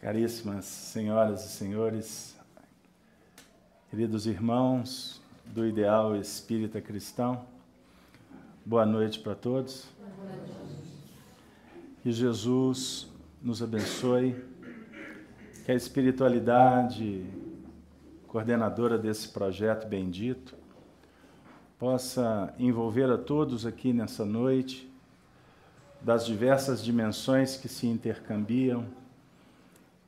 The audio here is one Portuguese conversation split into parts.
Caríssimas senhoras e senhores, queridos irmãos do Ideal Espírita Cristão, boa noite para todos. Que Jesus nos abençoe, que a espiritualidade coordenadora desse projeto bendito possa envolver a todos aqui nessa noite, das diversas dimensões que se intercambiam,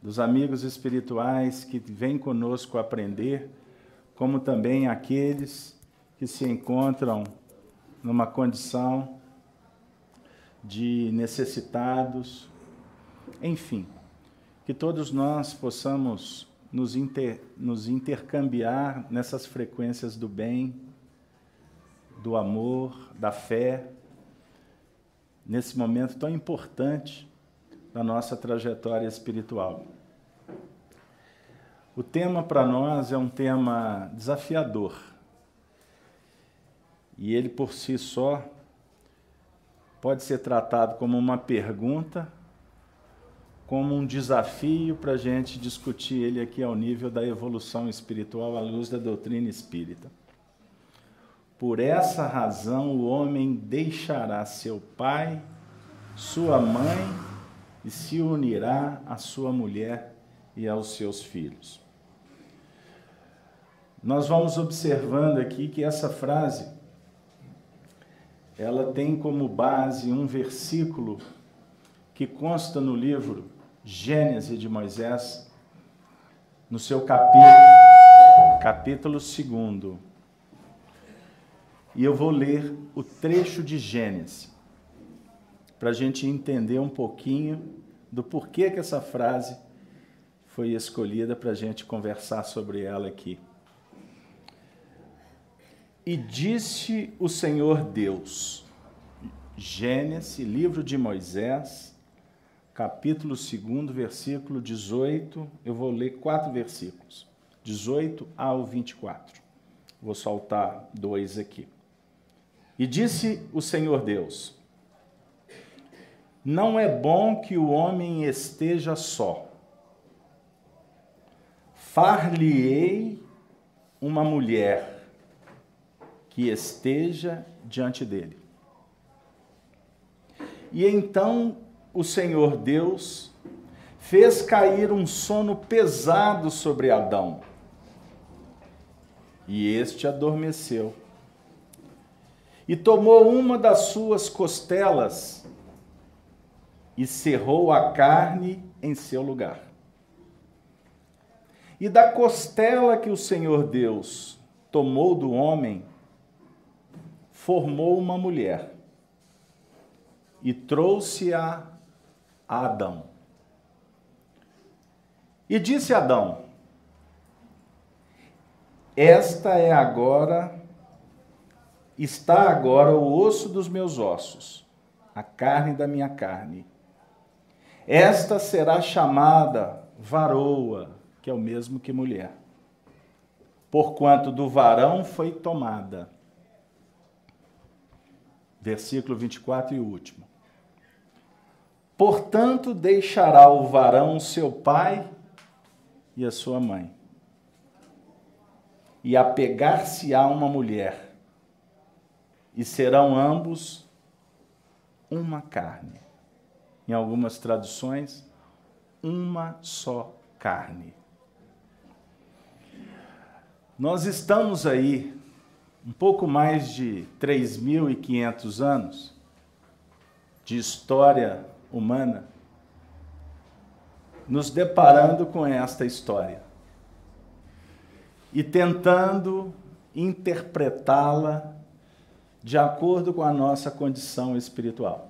dos amigos espirituais que vêm conosco aprender, como também aqueles que se encontram numa condição de necessitados, enfim, que todos nós possamos nos intercambiar nessas frequências do bem, do amor, da fé, nesse momento tão importante da nossa trajetória espiritual. O tema para nós é um tema desafiador. E ele por si só pode ser tratado como uma pergunta, como um desafio para a gente discutir ele aqui ao nível da evolução espiritual à luz da doutrina espírita. Por essa razão o homem deixará seu pai, sua mãe, e se unirá à sua mulher e aos seus filhos. Nós vamos observando aqui que essa frase, ela tem como base um versículo que consta no livro Gênesis de Moisés, no seu capítulo 2. E eu vou ler o trecho de Gênesis, para a gente entender um pouquinho do porquê que essa frase foi escolhida para a gente conversar sobre ela aqui. E disse o Senhor Deus, Gênesis, livro de Moisés, capítulo 2, versículo 18, eu vou ler 4 versículos, 18 ao 24. Vou soltar 2 aqui. E disse o Senhor Deus, não é bom que o homem esteja só. Far-lhe-ei uma mulher que esteja diante dele. E então o Senhor Deus fez cair um sono pesado sobre Adão, e este adormeceu. E tomou uma das suas costelas e cerrou a carne em seu lugar. E da costela que o Senhor Deus tomou do homem, formou uma mulher e trouxe-a a Adão. E disse Adão, está agora o osso dos meus ossos, a carne da minha carne. Esta será chamada varoa, que é o mesmo que mulher, porquanto do varão foi tomada. Versículo 24 e o último. Portanto, deixará o varão seu pai e a sua mãe, e apegar-se-á uma mulher, e serão ambos uma carne. Em algumas traduções, uma só carne. Nós estamos aí, um pouco mais de 3.500 anos de história humana, nos deparando com esta história e tentando interpretá-la de acordo com a nossa condição espiritual.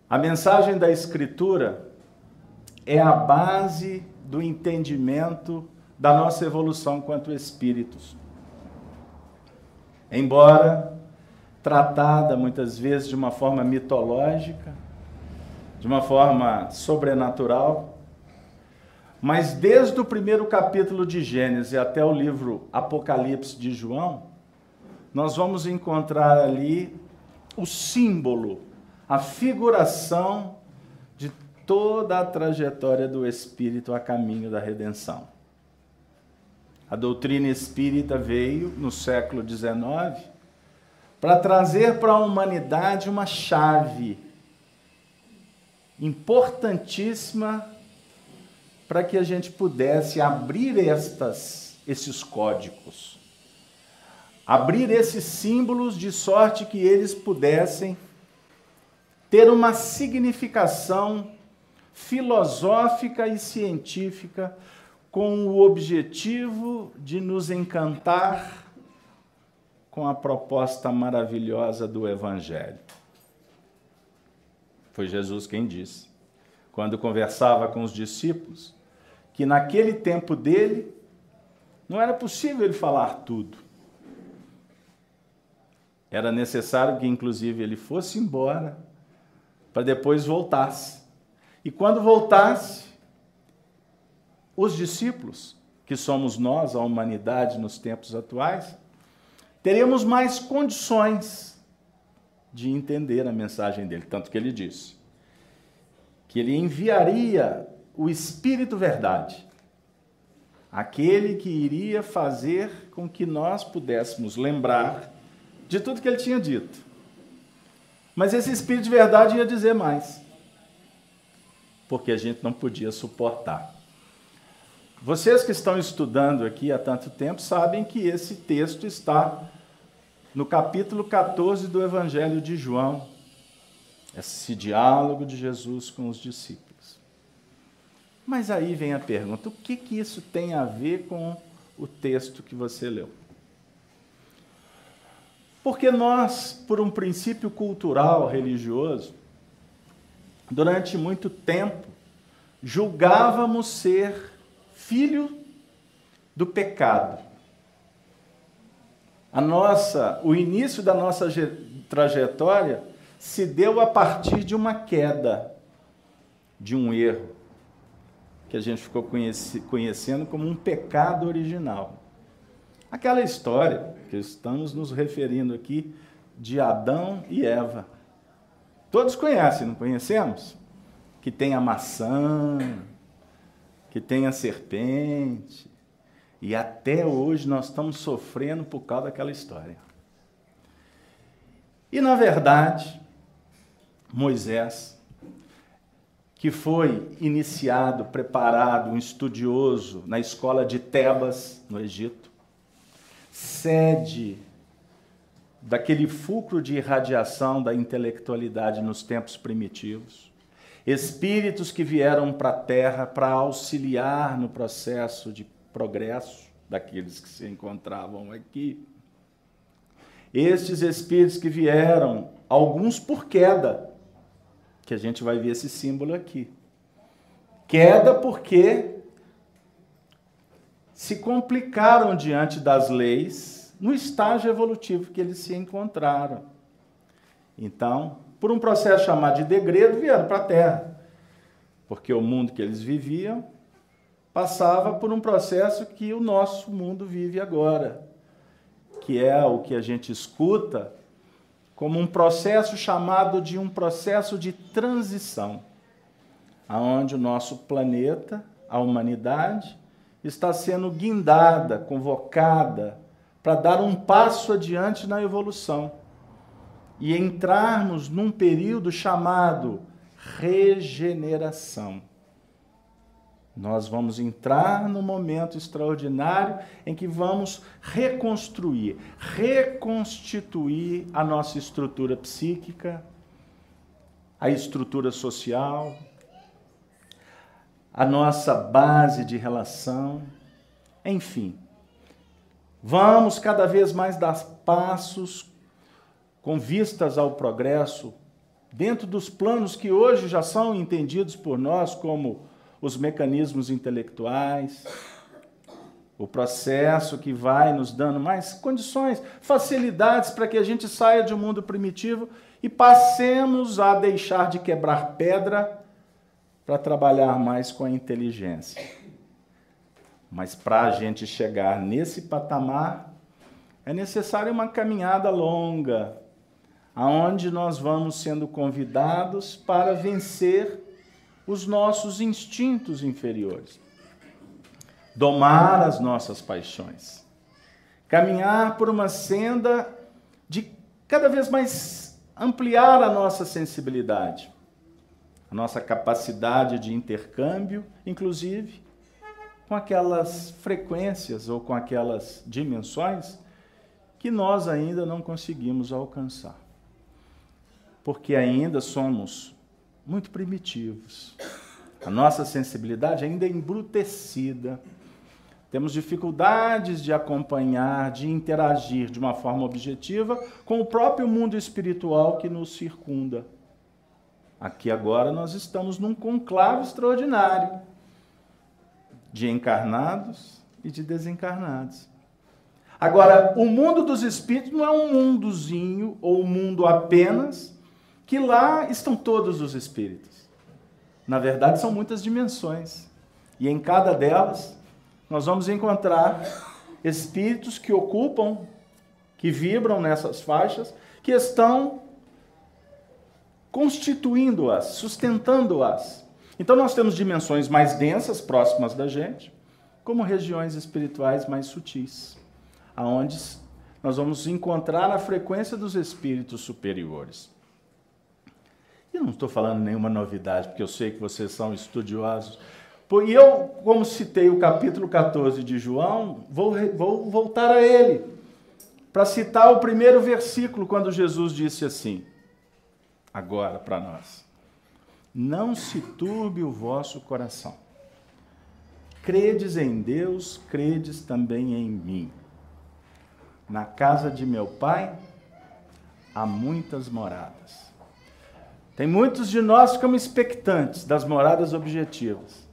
A mensagem da Escritura é a base do entendimento da nossa evolução quanto espíritos. Embora tratada muitas vezes de uma forma mitológica, de uma forma sobrenatural, mas desde o primeiro capítulo de Gênesis até o livro Apocalipse de João, nós vamos encontrar ali o símbolo, a figuração de toda a trajetória do espírito a caminho da redenção. A doutrina espírita veio no século XIX para trazer para a humanidade uma chave importantíssima para que a gente pudesse abrir esses códigos, abrir esses símbolos de sorte que eles pudessem ter uma significação filosófica e científica com o objetivo de nos encantar com a proposta maravilhosa do Evangelho. Foi Jesus quem disse, quando conversava com os discípulos, que naquele tempo dele não era possível ele falar tudo. Era necessário que, inclusive, ele fosse embora para depois voltasse. E quando voltasse, os discípulos, que somos nós, a humanidade nos tempos atuais, teríamos mais condições de entender a mensagem dele. Tanto que ele disse que ele enviaria o Espírito Verdade, aquele que iria fazer com que nós pudéssemos lembrar de tudo que ele tinha dito. Mas esse Espírito de Verdade ia dizer mais, porque a gente não podia suportar. Vocês que estão estudando aqui há tanto tempo sabem que esse texto está no capítulo 14 do Evangelho de João, esse diálogo de Jesus com os discípulos. Mas aí vem a pergunta, o que isso tem a ver com o texto que você leu? Porque nós, por um princípio cultural religioso, durante muito tempo, julgávamos ser filho do pecado. O início da nossa trajetória se deu a partir de uma queda, de um erro, que a gente ficou conhecendo como um pecado original. Aquela história que estamos nos referindo aqui de Adão e Eva. Todos conhecem, não conhecemos? Que tem a maçã, que tem a serpente, e até hoje nós estamos sofrendo por causa daquela história. E, na verdade, Moisés, que foi iniciado, preparado, um estudioso na escola de Tebas, no Egito, sede daquele fulcro de irradiação da intelectualidade nos tempos primitivos, espíritos que vieram para a Terra para auxiliar no processo de progresso daqueles que se encontravam aqui. Estes espíritos que vieram, alguns por queda, que a gente vai ver esse símbolo aqui. Queda porque se complicaram diante das leis no estágio evolutivo que eles se encontraram. Então, por um processo chamado de degredo, vieram para a Terra, porque o mundo que eles viviam passava por um processo que o nosso mundo vive agora, que é o que a gente escuta como um processo chamado de um processo de transição, aonde o nosso planeta, a humanidade, está sendo guindada, convocada para dar um passo adiante na evolução e entrarmos num período chamado regeneração. Nós vamos entrar num momento extraordinário em que vamos reconstruir, reconstituir a nossa estrutura psíquica, a estrutura social, a nossa base de relação, enfim. Vamos cada vez mais dar passos com vistas ao progresso dentro dos planos que hoje já são entendidos por nós como os mecanismos intelectuais, o processo que vai nos dando mais condições, facilidades para que a gente saia de um mundo primitivo e passemos a deixar de quebrar pedra para trabalhar mais com a inteligência. Mas para a gente chegar nesse patamar, é necessária uma caminhada longa, aonde nós vamos sendo convidados para vencer os nossos instintos inferiores, domar as nossas paixões, caminhar por uma senda de cada vez mais ampliar a nossa sensibilidade, a nossa capacidade de intercâmbio, inclusive com aquelas frequências ou com aquelas dimensões que nós ainda não conseguimos alcançar. Porque ainda somos muito primitivos. A nossa sensibilidade ainda é embrutecida. Temos dificuldades de acompanhar, de interagir de uma forma objetiva com o próprio mundo espiritual que nos circunda. Aqui agora nós estamos num conclave extraordinário de encarnados e de desencarnados. Agora, o mundo dos espíritos não é um mundozinho ou um mundo apenas que lá estão todos os espíritos. Na verdade, são muitas dimensões. E em cada delas, nós vamos encontrar espíritos que ocupam, que vibram nessas faixas, que estão constituindo-as, sustentando-as. Então nós temos dimensões mais densas, próximas da gente, como regiões espirituais mais sutis, aonde nós vamos encontrar a frequência dos espíritos superiores. E não estou falando nenhuma novidade, porque eu sei que vocês são estudiosos. E eu, como citei o capítulo 14 de João, vou voltar a ele, para citar o primeiro versículo, quando Jesus disse assim, agora para nós: não se turbe o vosso coração. Credes em Deus, credes também em mim. Na casa de meu Pai há muitas moradas. Tem muitos de nós que ficamos expectantes das moradas objetivas.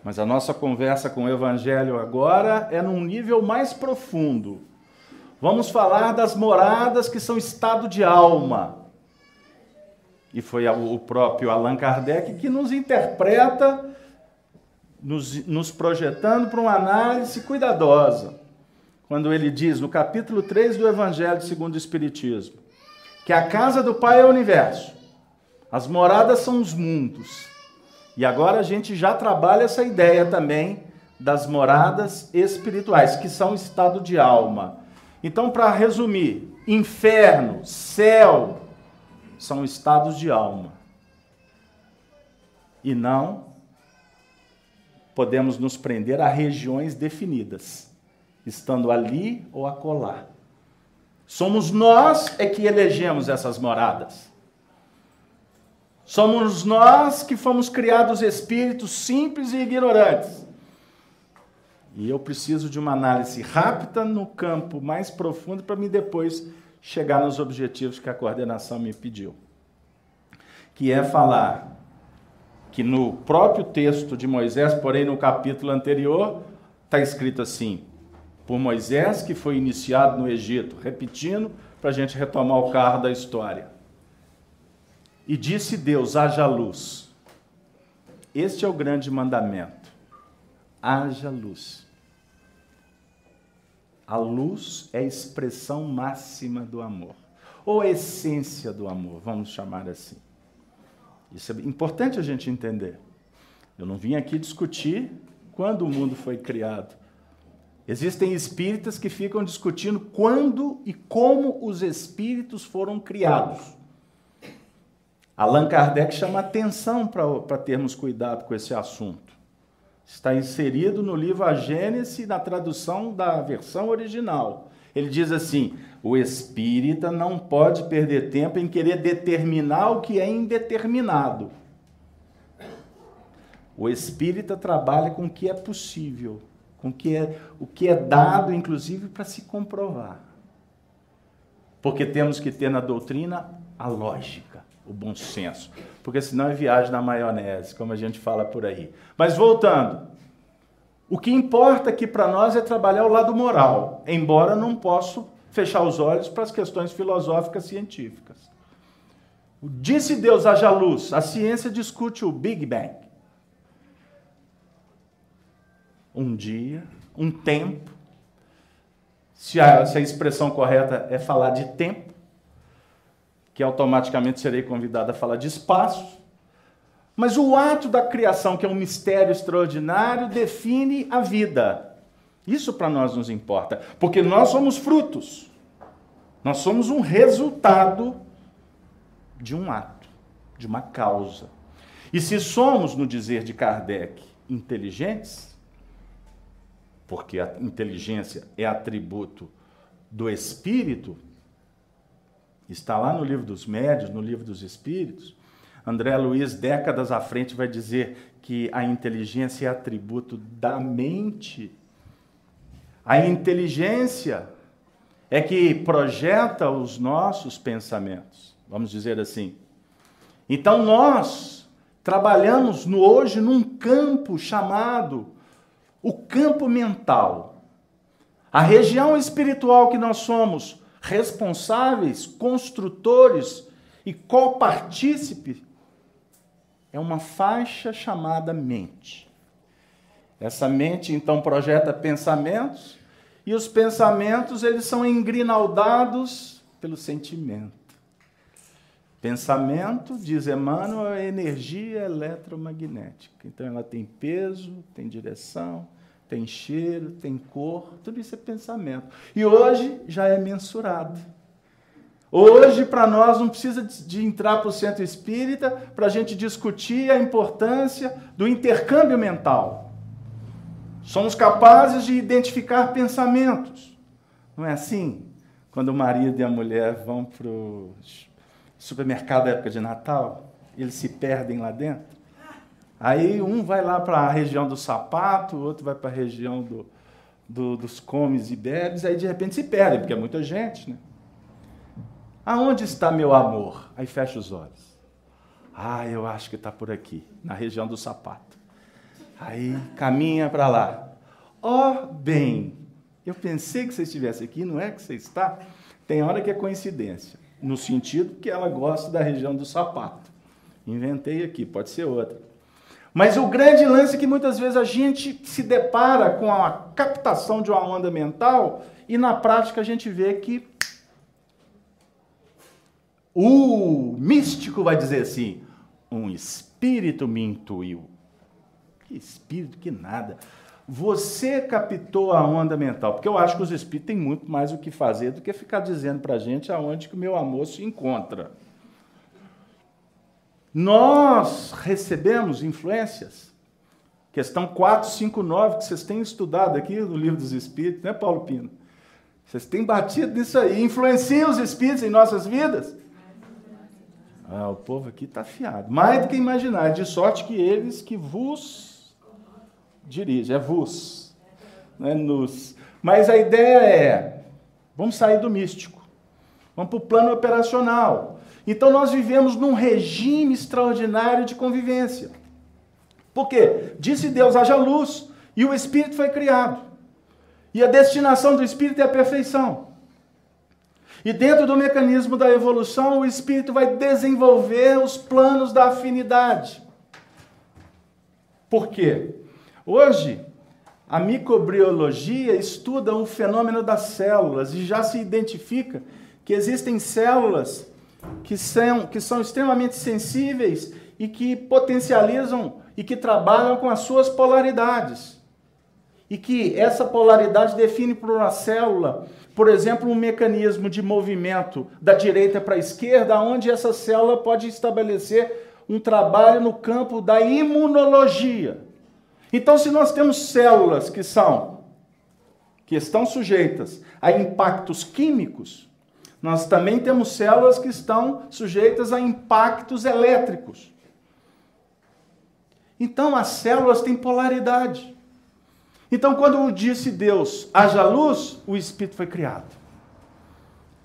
Mas a nossa conversa com o Evangelho agora é num nível mais profundo. Vamos falar das moradas que são estado de alma. E foi o próprio Allan Kardec que nos interpreta, nos projetando para uma análise cuidadosa. Quando ele diz, no capítulo 3 do Evangelho segundo o Espiritismo, que a casa do Pai é o universo, as moradas são os mundos. E agora a gente já trabalha essa ideia também das moradas espirituais, que são estado de alma. Então, para resumir, inferno, céu, são estados de alma. E não podemos nos prender a regiões definidas, estando ali ou acolá. Somos nós é que elegemos essas moradas. Somos nós que fomos criados espíritos simples e ignorantes. E eu preciso de uma análise rápida no campo mais profundo para mim depois chegar nos objetivos que a coordenação me pediu. Que é falar que no próprio texto de Moisés, porém no capítulo anterior, está escrito assim, por Moisés que foi iniciado no Egito, repetindo para a gente retomar o carro da história. E disse Deus, haja luz. Este é o grande mandamento. Haja luz. A luz é a expressão máxima do amor. Ou a essência do amor, vamos chamar assim. Isso é importante a gente entender. Eu não vim aqui discutir quando o mundo foi criado. Existem espíritas que ficam discutindo quando e como os espíritos foram criados. Allan Kardec chama atenção para termos cuidado com esse assunto. Está inserido no livro A Gênese, na tradução da versão original. Ele diz assim, o espírita não pode perder tempo em querer determinar o que é indeterminado. O espírita trabalha com o que é possível, com o que é dado, inclusive, para se comprovar. Porque temos que ter na doutrina a lógica, o bom senso, porque senão é viagem na maionese, como a gente fala por aí. Mas voltando, o que importa aqui para nós é trabalhar o lado moral, embora não possa fechar os olhos para as questões filosóficas científicas. Disse Deus, haja luz, a ciência discute o Big Bang. Um dia, um tempo, se a expressão correta é falar de tempo, que automaticamente serei convidado a falar de espaço, Mas o ato da criação, que é um mistério extraordinário, define a vida. Isso para nós nos importa, porque nós somos frutos. Nós somos um resultado de um ato, de uma causa. E se somos, no dizer de Kardec, inteligentes, porque a inteligência é atributo do espírito, está lá no Livro dos Médiuns, no Livro dos Espíritos. André Luiz, décadas à frente, vai dizer que a inteligência é atributo da mente. A inteligência é que projeta os nossos pensamentos, vamos dizer assim. Então nós trabalhamos hoje num campo chamado o campo mental. A região espiritual que nós somos responsáveis, construtores e copartícipes é uma faixa chamada mente. Essa mente, então, projeta pensamentos, e os pensamentos, eles são engrinaldados pelo sentimento. Pensamento, diz Emmanuel, é energia eletromagnética. Então, ela tem peso, tem direção, tem cheiro, tem cor, tudo isso é pensamento. E hoje já é mensurado. Hoje, para nós, não precisa de entrar para o centro espírita para a gente discutir a importância do intercâmbio mental. Somos capazes de identificar pensamentos. Não é assim? Quando o marido e a mulher vão para o supermercado da época de Natal, eles se perdem lá dentro. Aí um vai lá para a região do sapato, o outro vai para a região dos comes e bebes, aí de repente se perdem, porque é muita gente, né? Aonde está meu amor? Aí fecha os olhos. Eu acho que está por aqui, na região do sapato. Aí caminha para lá. Bem, eu pensei que você estivesse aqui, não é que você está? Tem hora que é coincidência, no sentido que ela gosta da região do sapato. Inventei aqui, pode ser outra. Mas o grande lance é que muitas vezes a gente se depara com a captação de uma onda mental e na prática a gente vê que o místico vai dizer assim, um espírito me intuiu. Que espírito, que nada. Você captou a onda mental, porque eu acho que os espíritos têm muito mais o que fazer do que ficar dizendo para a gente aonde que o meu amor se encontra. Nós recebemos influências. Questão 459, que vocês têm estudado aqui no Livro dos Espíritos, né, Paulo Pino? Vocês têm batido nisso aí. Influencia os espíritos em nossas vidas? O povo aqui está afiado. Mais do que imaginar. De sorte que eles que vos dirigem. É vos, não é nos. Mas a ideia é, vamos sair do místico. Vamos para o plano operacional. Então nós vivemos num regime extraordinário de convivência. Por quê? Disse Deus, haja luz, e o Espírito foi criado. E a destinação do Espírito é a perfeição. E dentro do mecanismo da evolução, o Espírito vai desenvolver os planos da afinidade. Por quê? Hoje, a microbiologia estuda o fenômeno das células e já se identifica que existem células que são extremamente sensíveis e que potencializam e que trabalham com as suas polaridades. E que essa polaridade define para uma célula, por exemplo, um mecanismo de movimento da direita para a esquerda, onde essa célula pode estabelecer um trabalho no campo da imunologia. Então, se nós temos células que estão sujeitas a impactos químicos, nós também temos células que estão sujeitas a impactos elétricos. Então, as células têm polaridade. Então, quando disse Deus, haja luz, o Espírito foi criado.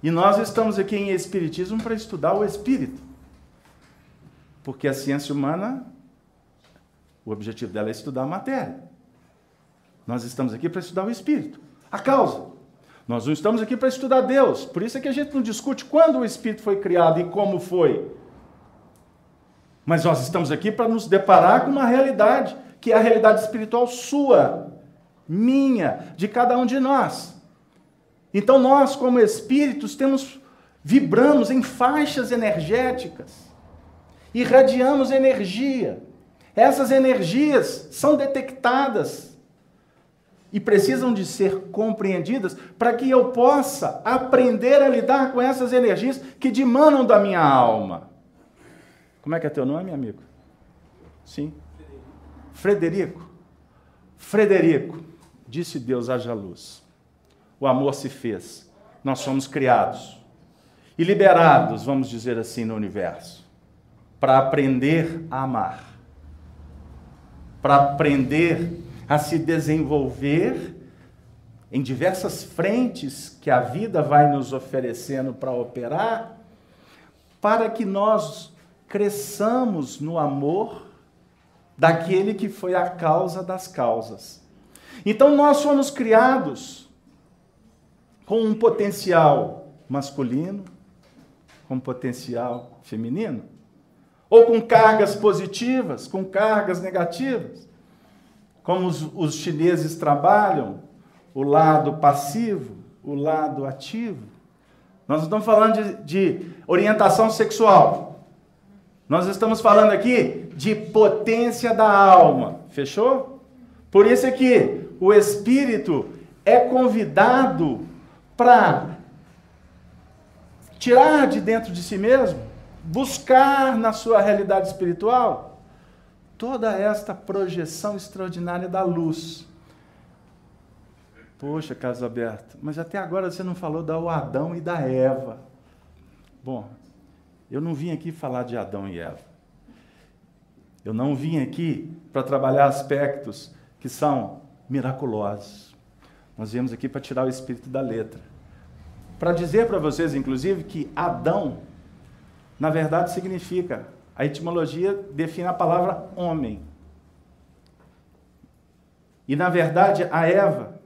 E nós estamos aqui em Espiritismo para estudar o Espírito. Porque a ciência humana, o objetivo dela é estudar a matéria. Nós estamos aqui para estudar o Espírito, a causa. Nós não estamos aqui para estudar Deus. Por isso é que a gente não discute quando o Espírito foi criado e como foi. Mas nós estamos aqui para nos deparar com uma realidade, que é a realidade espiritual sua, minha, de cada um de nós. Então nós, como espíritos, vibramos em faixas energéticas. irradiamos energia. Essas energias são detectadas e precisam de ser compreendidas para que eu possa aprender a lidar com essas energias que dimanam da minha alma. Como é que é teu nome, amigo? Sim? Frederico. Frederico, disse Deus, haja luz. O amor se fez. Nós somos criados e liberados, vamos dizer assim, no universo, para aprender a amar, para aprender a se desenvolver em diversas frentes que a vida vai nos oferecendo para operar, para que nós cresçamos no amor daquele que foi a causa das causas. Então nós fomos criados com um potencial masculino, com um potencial feminino, ou com cargas positivas, com cargas negativas, como os chineses trabalham, o lado passivo, o lado ativo. Nós não estamos falando de orientação sexual. Nós estamos falando aqui de potência da alma. Fechou? Por isso é que o espírito é convidado para tirar de dentro de si mesmo, buscar na sua realidade espiritual toda esta projeção extraordinária da luz. Poxa, Carlos Alberto, mas até agora você não falou do Adão e da Eva. Bom, eu não vim aqui falar de Adão e Eva. Eu não vim aqui para trabalhar aspectos que são miraculosos. Nós viemos aqui para tirar o espírito da letra. Para dizer para vocês, inclusive, que Adão, na verdade, significa, a etimologia define a palavra homem. E, na verdade, a Eva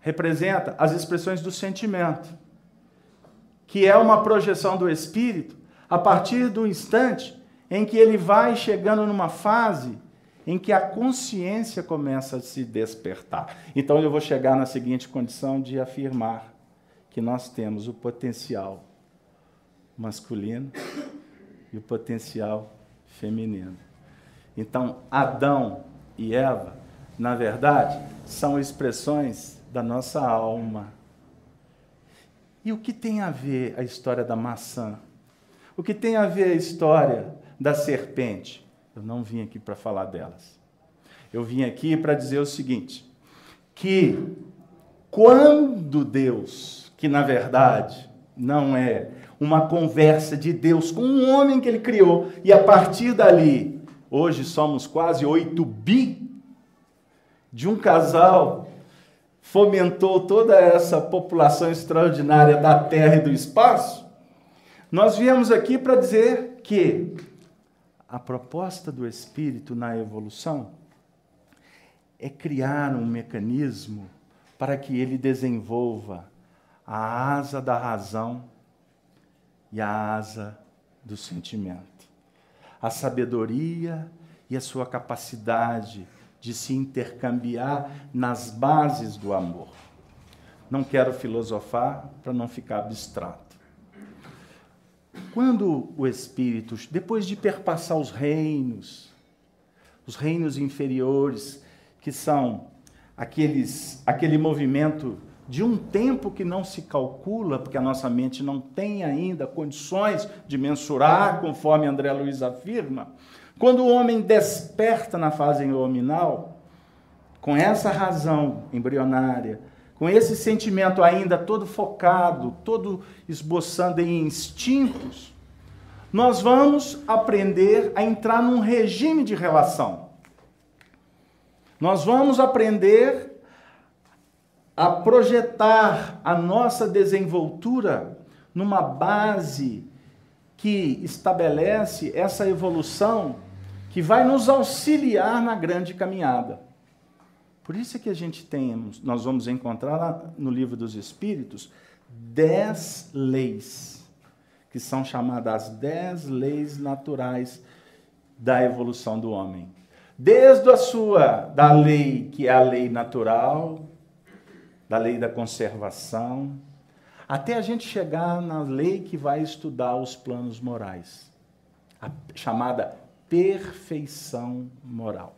representa as expressões do sentimento, que é uma projeção do espírito a partir do instante em que ele vai chegando numa fase em que a consciência começa a se despertar. Então eu vou chegar na seguinte condição de afirmar que nós temos o potencial masculino e o potencial feminino. Então, Adão e Eva, na verdade, são expressões da nossa alma. E o que tem a ver a história da maçã? O que tem a ver a história da serpente? Eu não vim aqui para falar delas. Eu vim aqui para dizer o seguinte, que quando Deus, que na verdade não é uma conversa de Deus com um homem que ele criou, e a partir dali, hoje somos quase 8 bi, de um casal, fomentou toda essa população extraordinária da Terra e do espaço, nós viemos aqui para dizer que a proposta do Espírito na evolução é criar um mecanismo para que ele desenvolva a asa da razão e a asa do sentimento. A sabedoria e a sua capacidade de se intercambiar nas bases do amor. Não quero filosofar para não ficar abstrato. Quando o Espírito, depois de perpassar os reinos inferiores, que são aquele movimento de um tempo que não se calcula, porque a nossa mente não tem ainda condições de mensurar, conforme André Luiz afirma, quando o homem desperta na fase hominal, com essa razão embrionária, com esse sentimento ainda todo focado, todo esboçando em instintos, nós vamos aprender a entrar num regime de relação. Nós vamos aprender a projetar a nossa desenvoltura numa base que estabelece essa evolução que vai nos auxiliar na grande caminhada. Por isso é que nós vamos encontrar lá no Livro dos Espíritos 10 leis, que são chamadas as 10 leis naturais da evolução do homem. Desde da lei que é a lei natural, da lei da conservação, até a gente chegar na lei que vai estudar os planos morais. a chamada perfeição moral.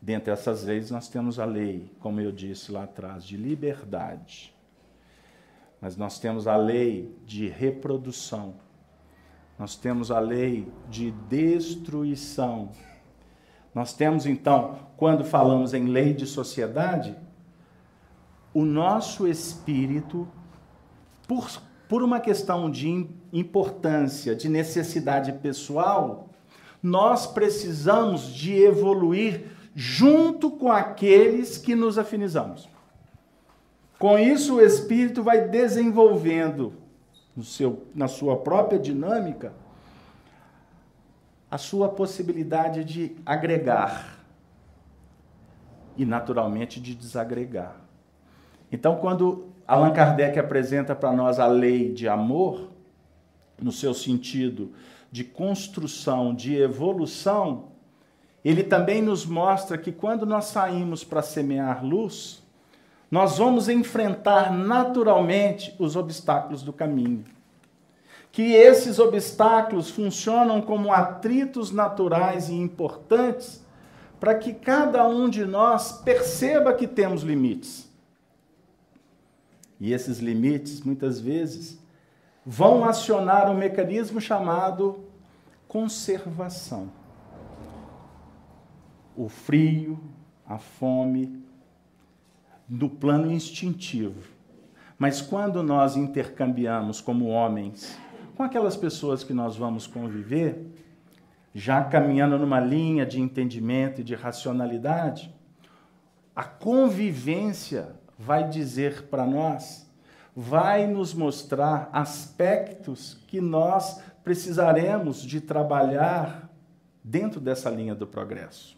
Dentre essas leis, nós temos a lei, como eu disse lá atrás, de liberdade. Mas nós temos a lei de reprodução. Nós temos a lei de destruição. Nós temos, então, quando falamos em lei de sociedade, o nosso espírito, por uma questão de importância, de necessidade pessoal, nós precisamos de evoluir junto com aqueles que nos afinizamos. Com isso, o espírito vai desenvolvendo na sua própria dinâmica a sua possibilidade de agregar e, naturalmente, de desagregar. Então, quando Allan Kardec apresenta para nós a lei de amor, no seu sentido de construção, de evolução, ele também nos mostra que quando nós saímos para semear luz, nós vamos enfrentar naturalmente os obstáculos do caminho. Que esses obstáculos funcionam como atritos naturais e importantes para que cada um de nós perceba que temos limites. E esses limites, muitas vezes, vão acionar um mecanismo chamado conservação. O frio, a fome, do plano instintivo. Mas quando nós intercambiamos como homens com aquelas pessoas que nós vamos conviver, já caminhando numa linha de entendimento e de racionalidade, a convivência vai dizer para nós, vai nos mostrar aspectos que nós precisaremos de trabalhar dentro dessa linha do progresso.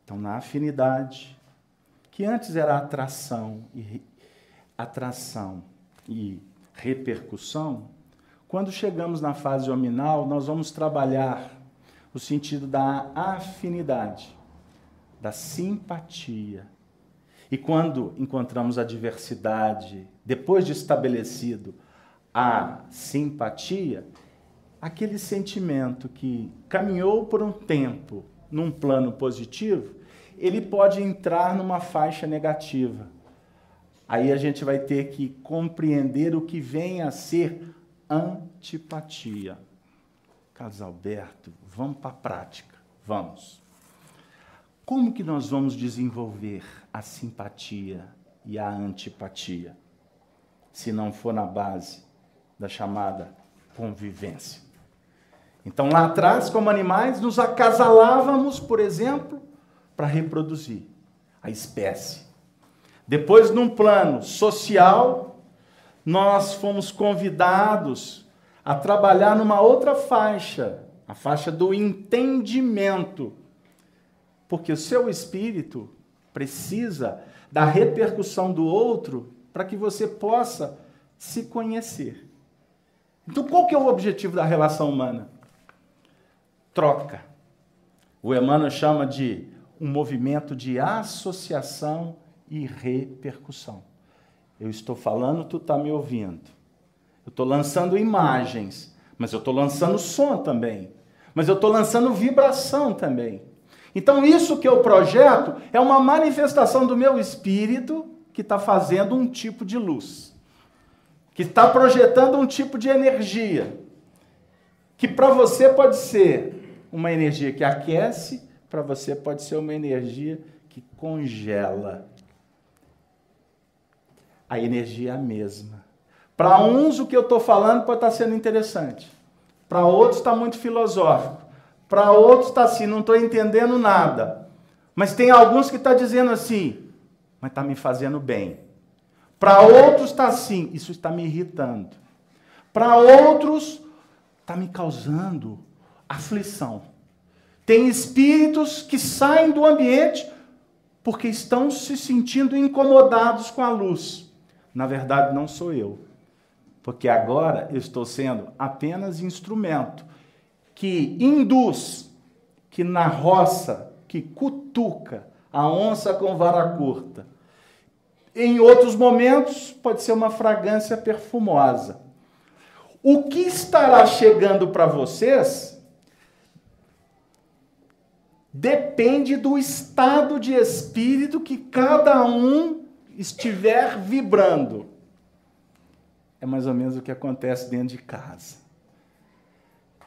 Então, na afinidade, que antes era atração e repercussão, quando chegamos na fase hominal, nós vamos trabalhar o sentido da afinidade, da simpatia. E quando encontramos a diversidade, depois de estabelecido a simpatia, aquele sentimento que caminhou por um tempo num plano positivo, ele pode entrar numa faixa negativa. Aí a gente vai ter que compreender o que vem a ser antipatia. Carlos Alberto, vamos para a prática. Vamos. Como que nós vamos desenvolver a simpatia e a antipatia, se não for na base da chamada convivência? Então, lá atrás, como animais, nos acasalávamos, por exemplo, para reproduzir a espécie. Depois, num plano social, nós fomos convidados a trabalhar numa outra faixa, a faixa do entendimento. Porque o seu espírito precisa da repercussão do outro para que você possa se conhecer. Então, qual que é o objetivo da relação humana? Troca. O Emmanuel chama de um movimento de associação e repercussão. Eu estou falando, tu está me ouvindo. Eu estou lançando imagens, mas eu estou lançando som também. Mas eu estou lançando vibração também. Então, isso que eu projeto é uma manifestação do meu espírito que está fazendo um tipo de luz, que está projetando um tipo de energia, que para você pode ser uma energia que aquece, para você pode ser uma energia que congela. A energia é a mesma. Para uns, o que eu estou falando pode estar sendo interessante. Para outros, está muito filosófico. Para outros, está assim, não estou entendendo nada. Mas tem alguns que estão dizendo assim, mas está me fazendo bem. Para outros, está assim, isso está me irritando. Para outros, está me causando aflição. Tem espíritos que saem do ambiente porque estão se sentindo incomodados com a luz. Na verdade, não sou eu. Porque agora eu estou sendo apenas instrumento que induz, que na roça, que cutuca a onça com vara curta. Em outros momentos, pode ser uma fragrância perfumosa. O que estará chegando para vocês depende do estado de espírito que cada um estiver vibrando. É mais ou menos o que acontece dentro de casa.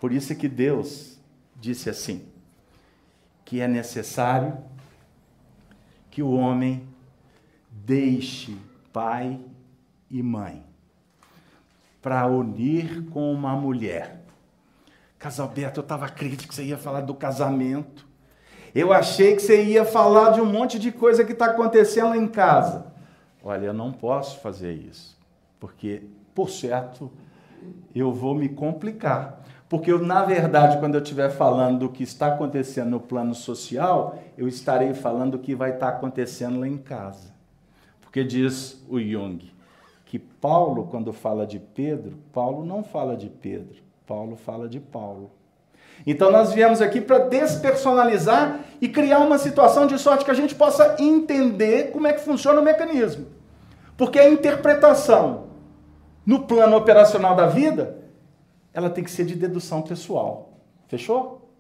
Por isso é que Deus disse assim, que é necessário que o homem deixe pai e mãe para unir com uma mulher. Casalberto, eu estava crítico que você ia falar do casamento. Eu achei que você ia falar de um monte de coisa que está acontecendo em casa. Olha, eu não posso fazer isso, porque, por certo, eu vou me complicar. Porque, na verdade, quando eu estiver falando do que está acontecendo no plano social, eu estarei falando do que vai estar acontecendo lá em casa. Porque diz o Jung que Paulo, quando fala de Pedro, Paulo não fala de Pedro, Paulo fala de Paulo. Então nós viemos aqui para despersonalizar e criar uma situação de sorte que a gente possa entender como é que funciona o mecanismo. Porque a interpretação no plano operacional da vida, ela tem que ser de dedução pessoal. Fechou?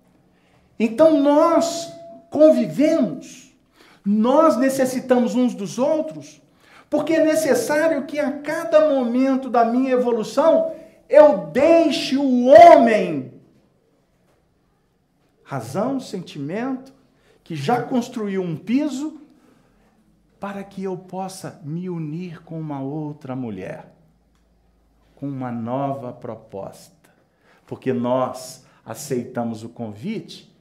Então nós convivemos, nós necessitamos uns dos outros, porque é necessário que a cada momento da minha evolução eu deixe o homem, razão, sentimento, que já construiu um piso, para que eu possa me unir com uma outra mulher, com uma nova proposta. Porque nós aceitamos o convite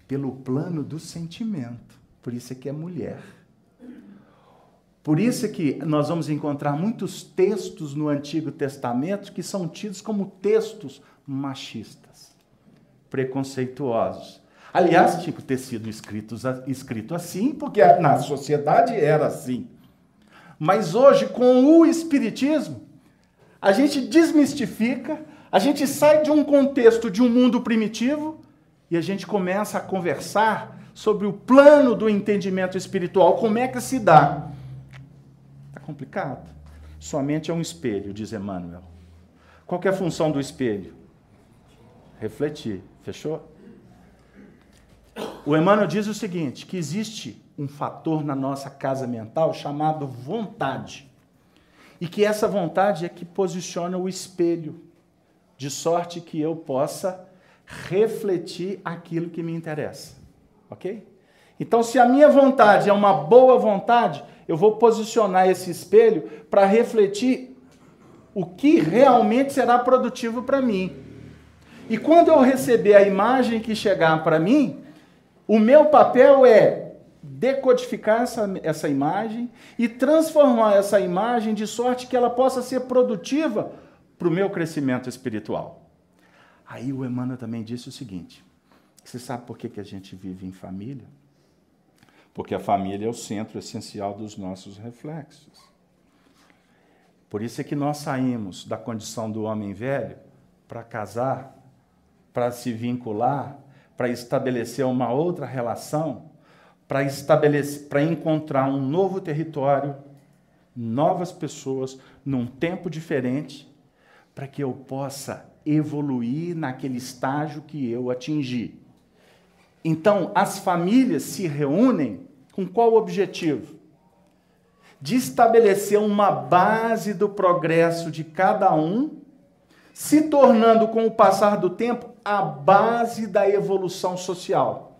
pelo plano do sentimento. Por isso é que é mulher. Por isso é que nós vamos encontrar muitos textos no Antigo Testamento que são tidos como textos machistas, preconceituosos. Aliás, tinha que ter sido escrito assim, porque na sociedade era assim. Mas hoje, com o Espiritismo, a gente desmistifica, a gente sai de um contexto de um mundo primitivo e a gente começa a conversar sobre o plano do entendimento espiritual, como é que se dá. Está complicado. Sua mente é um espelho, diz Emmanuel. Qual que é a função do espelho? Refletir. Fechou? O Emmanuel diz o seguinte, que existe um fator na nossa casa mental chamado vontade. E que essa vontade é que posiciona o espelho, de sorte que eu possa refletir aquilo que me interessa. Ok? Então, se a minha vontade é uma boa vontade, eu vou posicionar esse espelho para refletir o que realmente será produtivo para mim. E quando eu receber a imagem que chegar para mim, o meu papel é decodificar essa imagem e transformar essa imagem de sorte que ela possa ser produtiva para o meu crescimento espiritual. Aí o Emmanuel também disse o seguinte, você sabe por que a gente vive em família? Porque a família é o centro essencial dos nossos reflexos. Por isso é que nós saímos da condição do homem velho para casar, para se vincular, para estabelecer uma outra relação, para encontrar um novo território, novas pessoas, num tempo diferente, para que eu possa evoluir naquele estágio que eu atingi. Então, as famílias se reúnem com qual objetivo? De estabelecer uma base do progresso de cada um, se tornando, com o passar do tempo, a base da evolução social.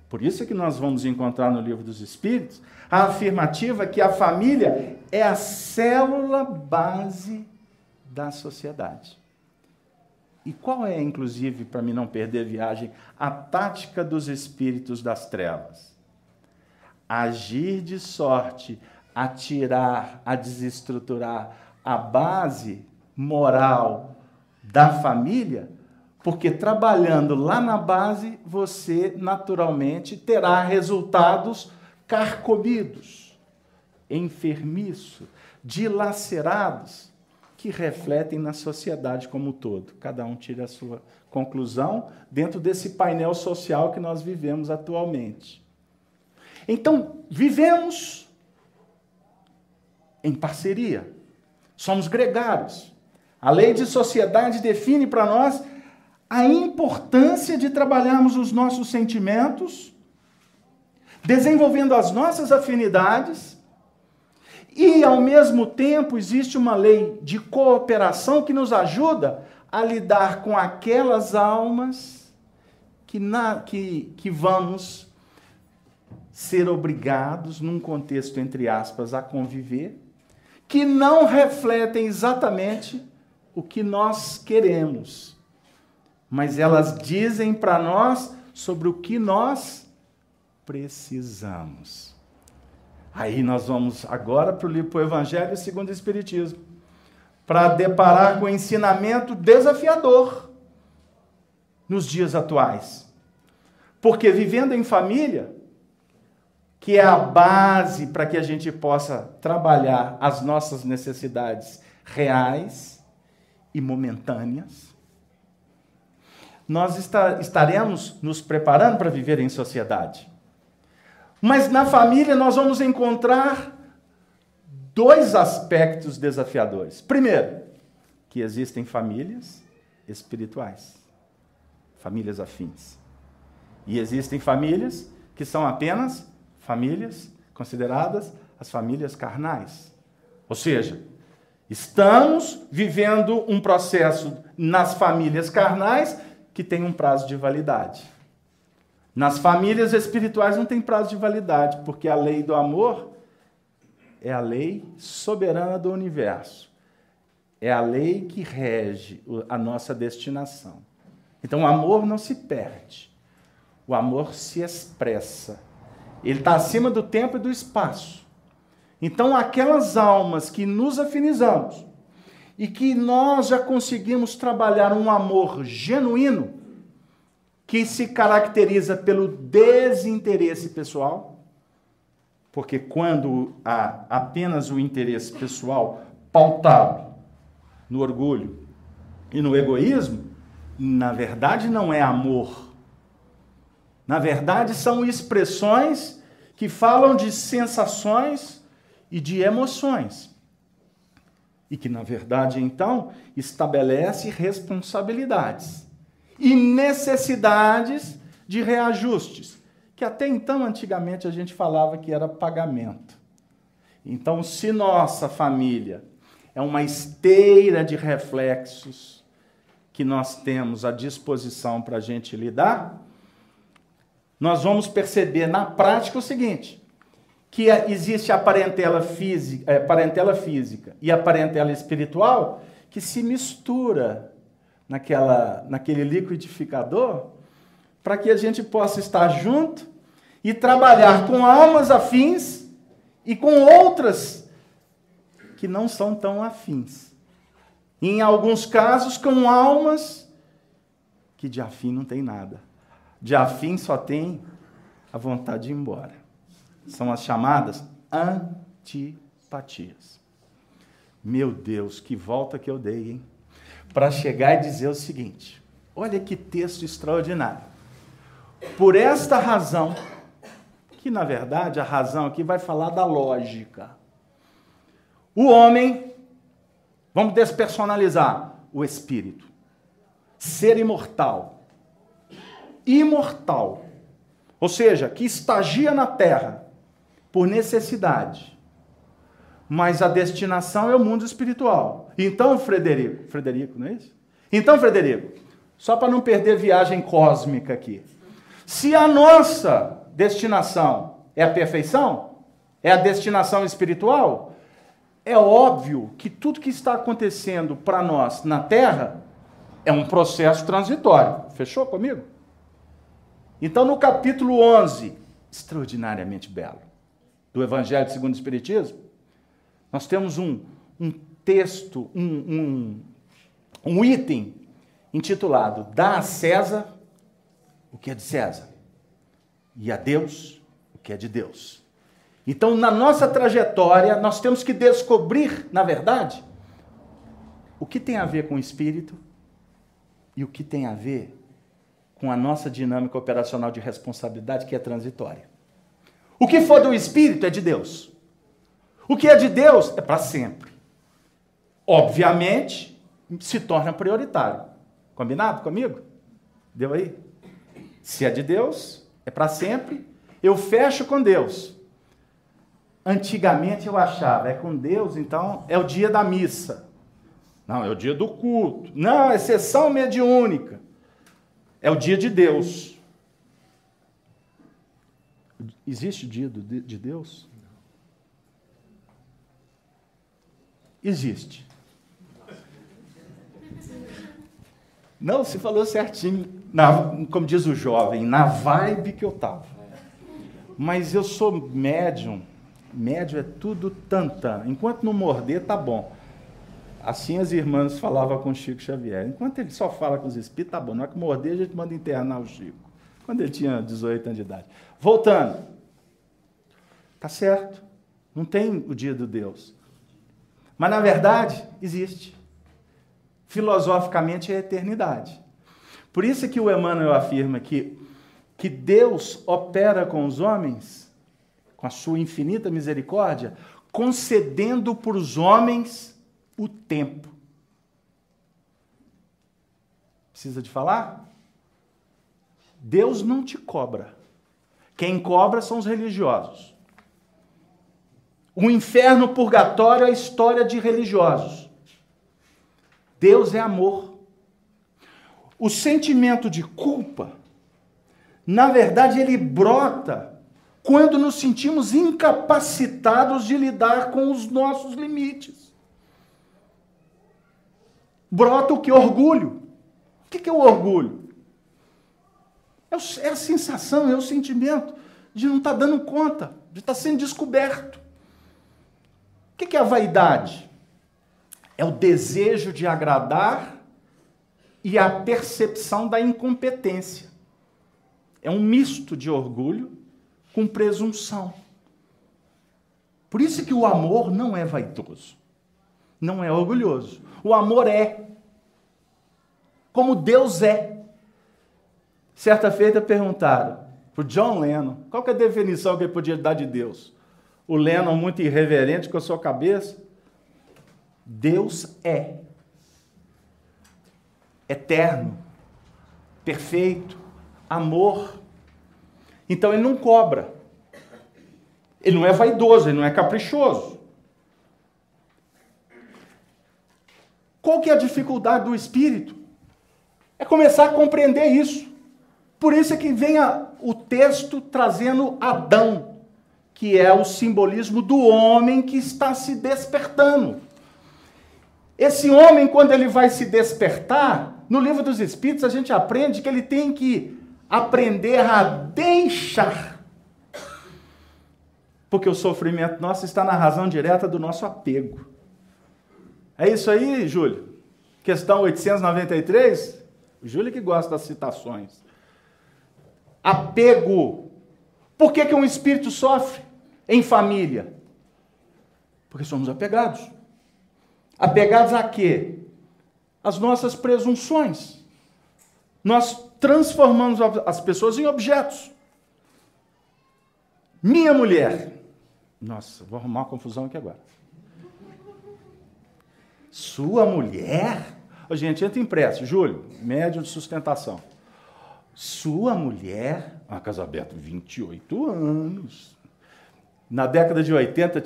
Por isso é que nós vamos encontrar no Livro dos Espíritos a afirmativa que a família é a célula base da sociedade. E qual é, inclusive, para mim não perder a viagem, a tática dos espíritos das trevas? Agir de sorte a tirar, a desestruturar a base moral da família, porque trabalhando lá na base, você naturalmente terá resultados carcomidos, enfermiços, dilacerados, que refletem na sociedade como um todo. Cada um tira a sua conclusão dentro desse painel social que nós vivemos atualmente. Então, vivemos em parceria. Somos gregários. A lei de sociedade define para nós a importância de trabalharmos os nossos sentimentos, desenvolvendo as nossas afinidades, e, ao mesmo tempo, existe uma lei de cooperação que nos ajuda a lidar com aquelas almas que vamos ser obrigados, num contexto, entre aspas, a conviver, que não refletem exatamente o que nós queremos, mas elas dizem para nós sobre o que nós precisamos. Aí nós vamos agora para o Evangelho segundo o Espiritismo, para deparar com o ensinamento desafiador nos dias atuais. Porque vivendo em família, que é a base para que a gente possa trabalhar as nossas necessidades reais e momentâneas, nós estaremos nos preparando para viver em sociedade. Mas na família nós vamos encontrar dois aspectos desafiadores. Primeiro, que existem famílias espirituais, famílias afins. E existem famílias que são apenas famílias consideradas as famílias carnais. Ou seja, estamos vivendo um processo nas famílias carnais que tem um prazo de validade. Nas famílias espirituais não tem prazo de validade, porque a lei do amor é a lei soberana do universo. É a lei que rege a nossa destinação. Então o amor não se perde. O amor se expressa. Ele está acima do tempo e do espaço. Então aquelas almas que nos afinizamos e que nós já conseguimos trabalhar um amor genuíno, que se caracteriza pelo desinteresse pessoal, porque quando há apenas o interesse pessoal pautado no orgulho e no egoísmo, na verdade não é amor. Na verdade são expressões que falam de sensações e de emoções. E que, na verdade, então, estabelece responsabilidades e necessidades de reajustes, que até então, antigamente, a gente falava que era pagamento. Então, se nossa família é uma esteira de reflexos que nós temos à disposição para a gente lidar, nós vamos perceber na prática o seguinte, que existe a parentela física e a parentela espiritual que se mistura naquele liquidificador, para que a gente possa estar junto e trabalhar com almas afins e com outras que não são tão afins. Em alguns casos, com almas que de afim não tem nada. De afim só tem a vontade de ir embora. São as chamadas antipatias. Meu Deus, que volta que eu dei, hein? Para chegar e dizer o seguinte, olha que texto extraordinário. Por esta razão, que na verdade a razão aqui vai falar da lógica. O homem, vamos despersonalizar, o espírito, ser imortal, ou seja, que estagia na terra por necessidade, mas a destinação é o mundo espiritual. Então, Frederico, não é isso? Então, Frederico, só para não perder viagem cósmica aqui, se a nossa destinação é a perfeição, é a destinação espiritual, é óbvio que tudo que está acontecendo para nós na Terra é um processo transitório. Fechou comigo? Então, no capítulo 11, extraordinariamente belo, do Evangelho segundo o Espiritismo, nós temos um texto, um item intitulado Dá a César o que é de César e a Deus o que é de Deus. Então, na nossa trajetória, nós temos que descobrir, na verdade, o que tem a ver com o espírito e o que tem a ver com a nossa dinâmica operacional de responsabilidade, que é transitória. O que for do espírito é de Deus. O que é de Deus é para sempre. Obviamente, se torna prioritário. Combinado comigo? Deu aí? Se é de Deus, é para sempre, eu fecho com Deus. Antigamente eu achava, é com Deus, então é o dia da missa. Não, é o dia do culto. Não, é sessão mediúnica. É o dia de Deus. Existe o dia de Deus? Existe. Não, você falou certinho, como diz o jovem, na vibe que eu estava. Mas eu sou médium. Médium é tudo tantã. Enquanto não morder, tá bom. Assim as irmãs falavam com o Chico Xavier. Enquanto ele só fala com os espíritos, tá bom. Na hora que morder, a gente manda internar o Chico. Quando ele tinha 18 anos de idade. Voltando. Tá certo. Não tem o dia do Deus. Mas, na verdade, existe. Filosoficamente, é a eternidade. Por isso que o Emmanuel afirma que Deus opera com os homens, com a sua infinita misericórdia, concedendo para os homens o tempo. Precisa de falar? Deus não te cobra. Quem cobra são os religiosos. O inferno, o purgatório é a história de religiosos. Deus é amor. O sentimento de culpa, na verdade, ele brota quando nos sentimos incapacitados de lidar com os nossos limites. Brota o que? Orgulho. O que é o orgulho? É a sensação, é o sentimento de não estar dando conta, de estar sendo descoberto. O que é a vaidade? É o desejo de agradar e a percepção da incompetência. É um misto de orgulho com presunção. Por isso que o amor não é vaidoso, não é orgulhoso. O amor é como Deus é. Certa feita perguntaram para o John Lennon, qual que é a definição que ele podia dar de Deus? O Lennon, muito irreverente com a sua cabeça, Deus é eterno, perfeito, amor. Então ele não cobra. Ele não é vaidoso, ele não é caprichoso. Qual que é a dificuldade do espírito? É começar a compreender isso. Por isso é que vem o texto trazendo Adão, que é o simbolismo do homem que está se despertando. Esse homem, quando ele vai se despertar, no Livro dos Espíritos a gente aprende que ele tem que aprender a deixar. Porque o sofrimento nosso está na razão direta do nosso apego. É isso aí, Júlio? Questão 893? O Júlio que gosta das citações. Apego. Por que um espírito sofre em família? Porque somos apegados. Apegados a quê? As nossas presunções. Nós transformamos as pessoas em objetos. Minha mulher. Nossa, vou arrumar uma confusão aqui agora. Sua mulher? Ô, gente, entra em prece. Júlio, médium de sustentação. Sua mulher, a casa aberta, 28 anos. Na década de 80,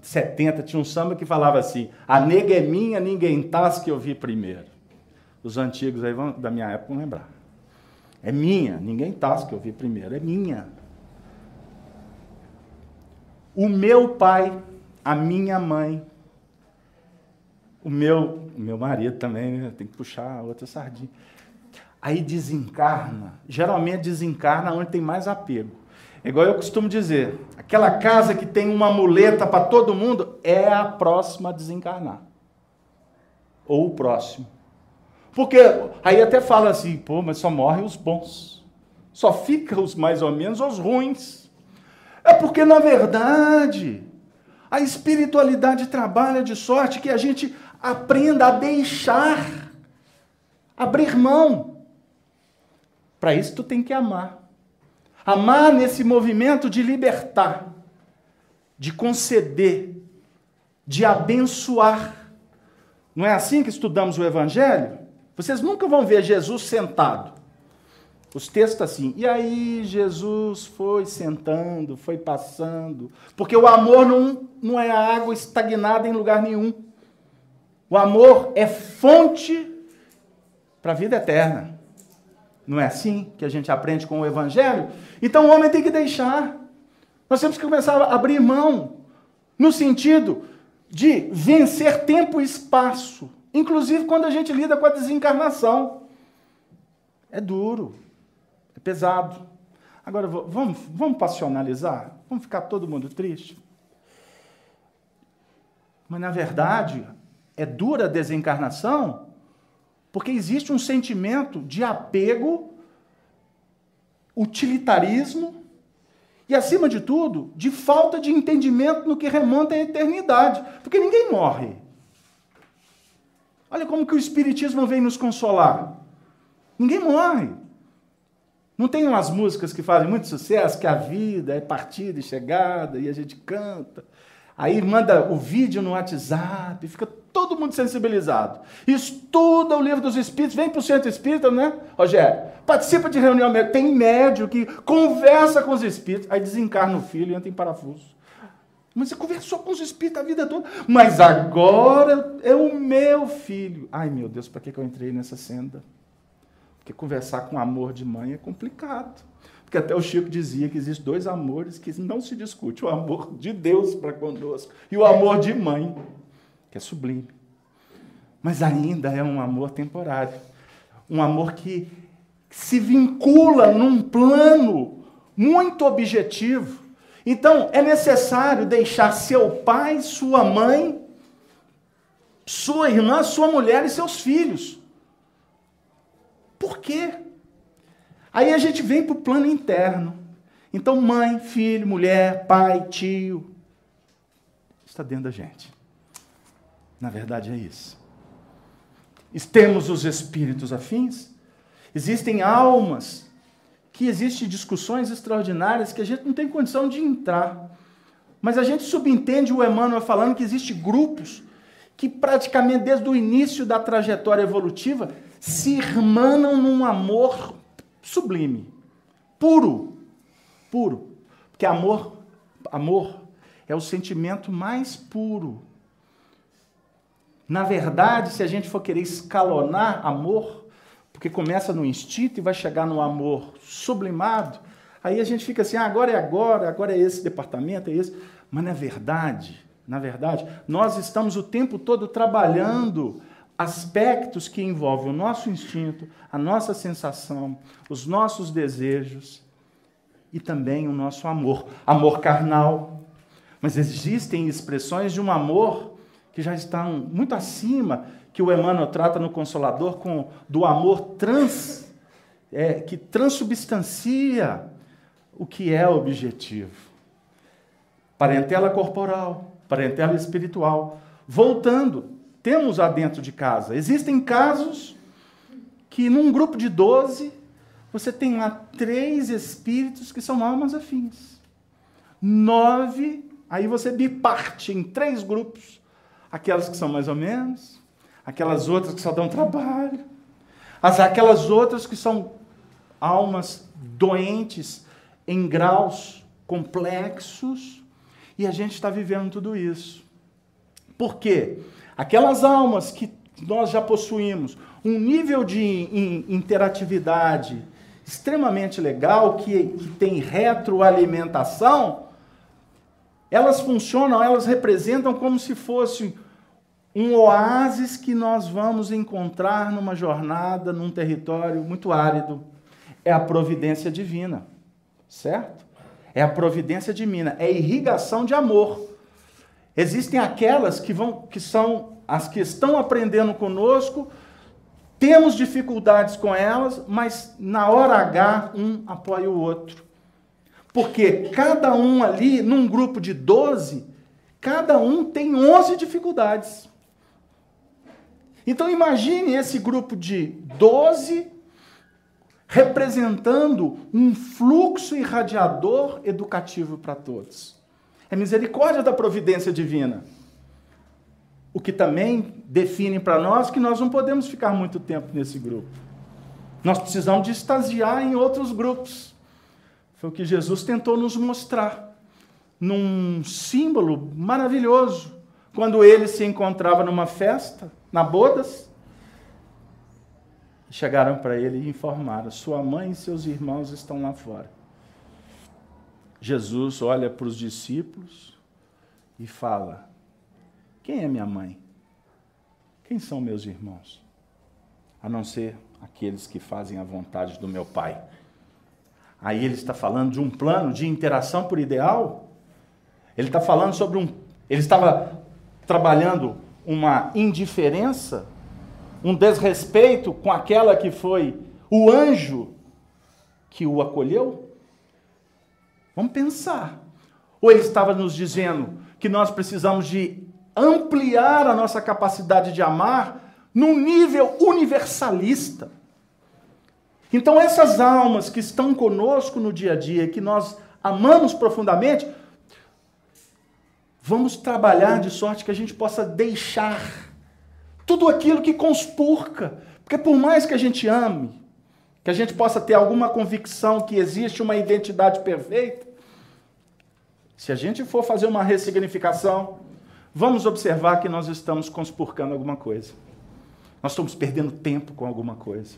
70, tinha um samba que falava assim, a nega é minha, ninguém tasca que eu vi primeiro. Os antigos aí da minha época vão lembrar. É minha, ninguém tasca que eu vi primeiro, é minha. O meu pai, a minha mãe, o meu marido também, né? Tem que puxar a outra sardinha. Aí desencarna, geralmente desencarna onde tem mais apego. É igual eu costumo dizer, aquela casa que tem uma muleta para todo mundo é a próxima a desencarnar. Ou o próximo. Porque aí até fala assim, pô, mas só morrem os bons. Só fica os mais ou menos os ruins. É porque, na verdade, a espiritualidade trabalha de sorte que a gente aprenda a deixar, abrir mão. Para isso tu tem que amar. Amar nesse movimento de libertar, de conceder, de abençoar. Não é assim que estudamos o Evangelho? Vocês nunca vão ver Jesus sentado. Os textos assim, e aí Jesus foi sentando, foi passando, porque o amor não é água estagnada em lugar nenhum. O amor é fonte para a vida eterna. Não é assim que a gente aprende com o Evangelho? Então o homem tem que deixar. Nós temos que começar a abrir mão, no sentido de vencer tempo e espaço, inclusive quando a gente lida com a desencarnação. É duro. É pesado. Agora, vamos passionalizar? Vamos ficar todo mundo triste? Mas, na verdade, é dura a desencarnação porque existe um sentimento de apego, utilitarismo e, acima de tudo, de falta de entendimento no que remonta à eternidade. Porque ninguém morre. Olha como que o Espiritismo vem nos consolar. Ninguém morre. Não tem umas músicas que fazem muito sucesso, que a vida é partida e chegada, e a gente canta. Aí manda o vídeo no WhatsApp, fica todo mundo sensibilizado. Estuda o Livro dos Espíritos, vem para o Centro Espírita, né, Rogério? Participa de reunião médica, tem médium que conversa com os espíritos, aí desencarna o filho e entra em parafuso. Mas você conversou com os espíritos a vida toda. Mas agora é o meu filho. Ai, meu Deus, para que eu entrei nessa senda? Porque conversar com amor de mãe é complicado. Porque até o Chico dizia que existem dois amores que não se discute. O amor de Deus para conosco e o amor de mãe, que é sublime. Mas ainda é um amor temporário. Um amor que se vincula num plano muito objetivo. Então, é necessário deixar seu pai, sua mãe, sua irmã, sua mulher e seus filhos. Por quê? Aí a gente vem para o plano interno. Então, mãe, filho, mulher, pai, tio, está dentro da gente. Na verdade é isso. Temos os espíritos afins. Existem almas que existem discussões extraordinárias que a gente não tem condição de entrar. Mas a gente subentende o Emmanuel falando que existem grupos que praticamente desde o início da trajetória evolutiva se irmanam num amor sublime, puro. Porque amor é o sentimento mais puro. Na verdade, se a gente for querer escalonar amor, porque começa no instinto e vai chegar no amor sublimado, aí a gente fica assim, agora é esse departamento, é esse. Mas na verdade, nós estamos o tempo todo trabalhando aspectos que envolvem o nosso instinto, a nossa sensação, os nossos desejos e também o nosso amor. Amor carnal. Mas existem expressões de um amor que já estão muito acima, que o Emmanuel trata no Consolador do amor que transubstancia o que é objetivo. Parentela corporal, parentela espiritual. Voltando, temos lá dentro de casa. Existem casos que num grupo de 12, você tem lá 3 espíritos que são almas afins. 9, aí você biparte em 3 grupos. Aquelas que são mais ou menos, aquelas outras que só dão trabalho, aquelas outras que são almas doentes em graus complexos, e a gente está vivendo tudo isso. Por quê? Aquelas almas que nós já possuímos um nível de interatividade extremamente legal, que tem retroalimentação, elas funcionam, elas representam como se fosse um oásis que nós vamos encontrar numa jornada, num território muito árido. É a providência divina, certo? É a providência divina, é irrigação de amor. Existem aquelas que são as que estão aprendendo conosco, temos dificuldades com elas, mas na hora H, um apoia o outro. Porque cada um ali, num grupo de 12, cada um tem 11 dificuldades. Então imagine esse grupo de 12 representando um fluxo irradiador educativo para todos. É misericórdia da providência divina. o que também define para nós que nós não podemos ficar muito tempo nesse grupo. Nós precisamos de estagiar em outros grupos. Foi o que Jesus tentou nos mostrar, num símbolo maravilhoso, quando ele se encontrava numa festa, na bodas, chegaram para ele e informaram: sua mãe e seus irmãos estão lá fora. Jesus olha para os discípulos e fala: quem é minha mãe? Quem são meus irmãos? A não ser aqueles que fazem a vontade do meu Pai. Aí ele está falando de um plano de interação por ideal. Ele está falando sobre ele estava trabalhando uma indiferença, um desrespeito com aquela que foi o anjo que o acolheu? Vamos pensar. Ou ele estava nos dizendo que nós precisamos de ampliar a nossa capacidade de amar num nível universalista. Então essas almas que estão conosco no dia a dia, que nós amamos profundamente, vamos trabalhar de sorte que a gente possa deixar tudo aquilo que conspurca. Porque por mais que a gente ame, que a gente possa ter alguma convicção que existe uma identidade perfeita, se a gente for fazer uma ressignificação, vamos observar que nós estamos conspurcando alguma coisa. Nós estamos perdendo tempo com alguma coisa.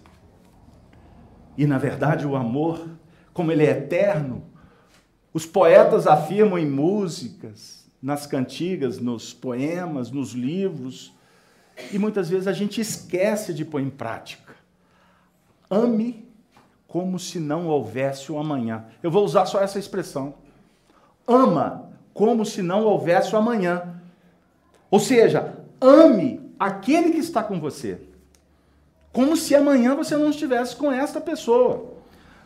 E, na verdade, o amor, como ele é eterno, os poetas afirmam em músicas, nas cantigas, nos poemas, nos livros, e muitas vezes a gente esquece de pôr em prática. Ame como se não houvesse o amanhã. Eu vou usar só essa expressão. Ama como se não houvesse o amanhã. Ou seja, ame aquele que está com você, como se amanhã você não estivesse com esta pessoa.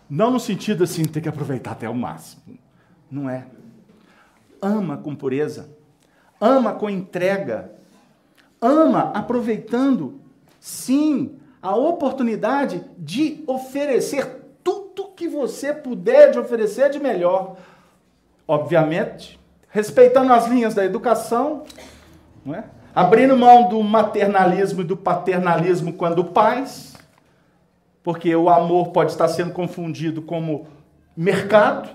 Não no sentido assim, ter que aproveitar até o máximo. Não é. Ama com pureza. Ama com entrega. Ama aproveitando, sim, a oportunidade de oferecer tudo que você puder de oferecer de melhor. Obviamente, respeitando as linhas da educação, não é? Abrindo mão do maternalismo e do paternalismo quando pais, porque o amor pode estar sendo confundido como mercado,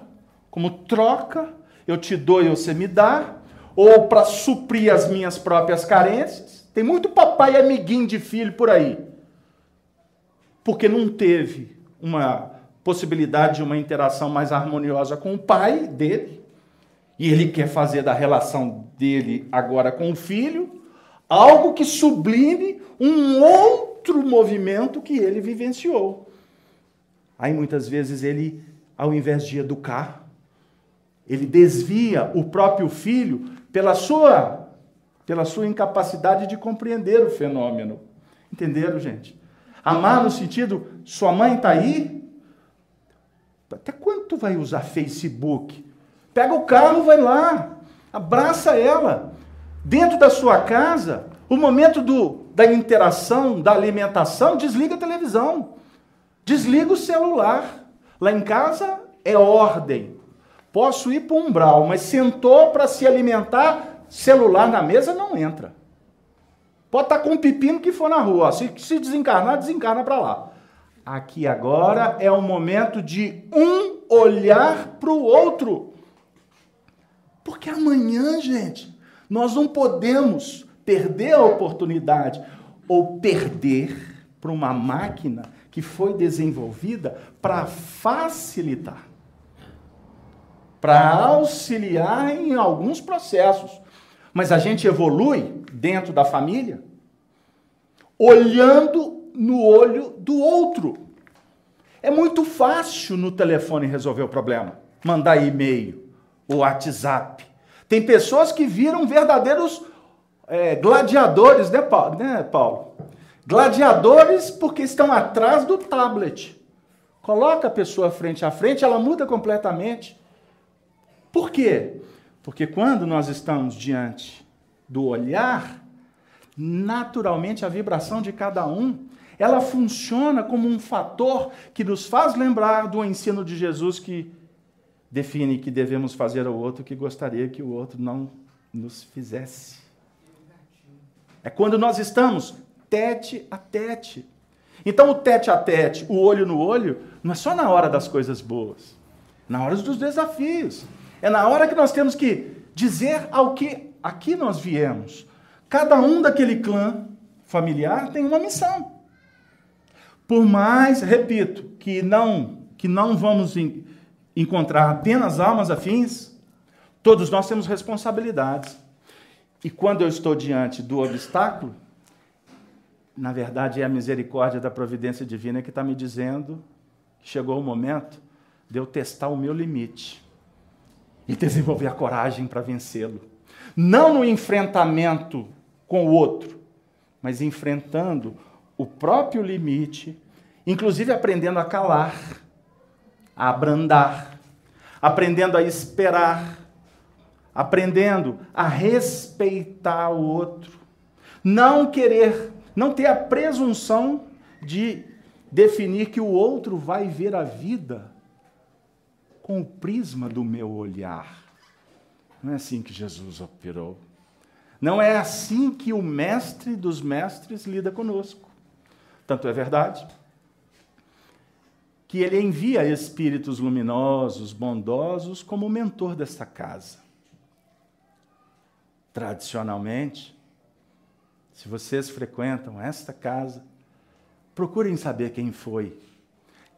como troca, eu te dou e você me dá, ou para suprir as minhas próprias carências. Tem muito papai amiguinho de filho por aí, porque não teve uma possibilidade de uma interação mais harmoniosa com o pai dele, e ele quer fazer da relação dele agora com o filho algo que sublime um outro movimento que ele vivenciou. Aí muitas vezes ele, ao invés de educar, ele desvia o próprio filho pela sua incapacidade de compreender o fenômeno. Entenderam, gente? Amar no sentido, sua mãe está aí? Até quando tu vai usar Facebook? Pega o carro, vai lá, abraça ela. Dentro da sua casa, o momento da interação, da alimentação, desliga a televisão, desliga o celular. Lá em casa é ordem. Posso ir para o umbral, mas sentou para se alimentar, celular na mesa não entra. Pode estar com um pepino que for na rua. Se desencarnar, desencarna para lá. Aqui agora é o momento de um olhar para o outro. Porque amanhã, gente, nós não podemos perder a oportunidade ou perder para uma máquina que foi desenvolvida para facilitar, para auxiliar em alguns processos. Mas a gente evolui dentro da família olhando no olho do outro. É muito fácil no telefone resolver o problema, mandar e-mail, o WhatsApp. Tem pessoas que viram verdadeiros gladiadores, né, Paulo? Gladiadores porque estão atrás do tablet. Coloca a pessoa frente a frente, ela muda completamente. Por quê? Porque quando nós estamos diante do olhar, naturalmente a vibração de cada um, ela funciona como um fator que nos faz lembrar do ensino de Jesus que define que devemos fazer ao outro o que gostaria que o outro não nos fizesse. É quando nós estamos tete a tete. Então o tete a tete, o olho no olho, não é só na hora das coisas boas, na hora dos desafios. É na hora que nós temos que dizer ao que aqui nós viemos. Cada um daquele clã familiar tem uma missão. Por mais, repito, que não vamos encontrar apenas almas afins, todos nós temos responsabilidades. E quando eu estou diante do obstáculo, na verdade é a misericórdia da providência divina que está me dizendo que chegou o momento de eu testar o meu limite e desenvolver a coragem para vencê-lo. Não no enfrentamento com o outro, mas enfrentando o próprio limite, inclusive aprendendo a calar, a abrandar, aprendendo a esperar, aprendendo a respeitar o outro, não ter a presunção de definir que o outro vai ver a vida com o prisma do meu olhar. Não é assim que Jesus operou. Não é assim que o mestre dos mestres lida conosco. Tanto é verdade que ele envia espíritos luminosos, bondosos, como mentor desta casa. Tradicionalmente, se vocês frequentam esta casa, procurem saber quem foi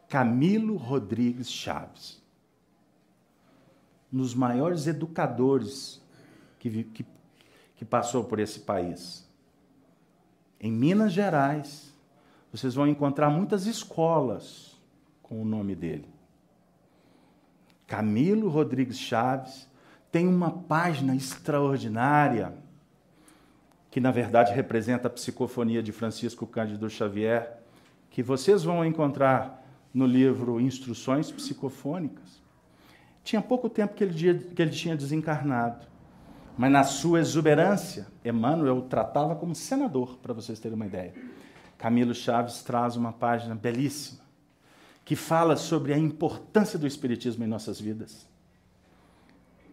Camilo Rodrigues Chaves, um dos maiores educadores que passou por esse país. Em Minas Gerais, vocês vão encontrar muitas escolas com o nome dele. Camilo Rodrigues Chaves tem uma página extraordinária, que na verdade representa a psicofonia de Francisco Cândido Xavier, que vocês vão encontrar no livro Instruções Psicofônicas. Tinha pouco tempo que ele tinha desencarnado, mas na sua exuberância, Emmanuel o tratava como senador, para vocês terem uma ideia. Camilo Chaves traz uma página belíssima, que fala sobre a importância do Espiritismo em nossas vidas.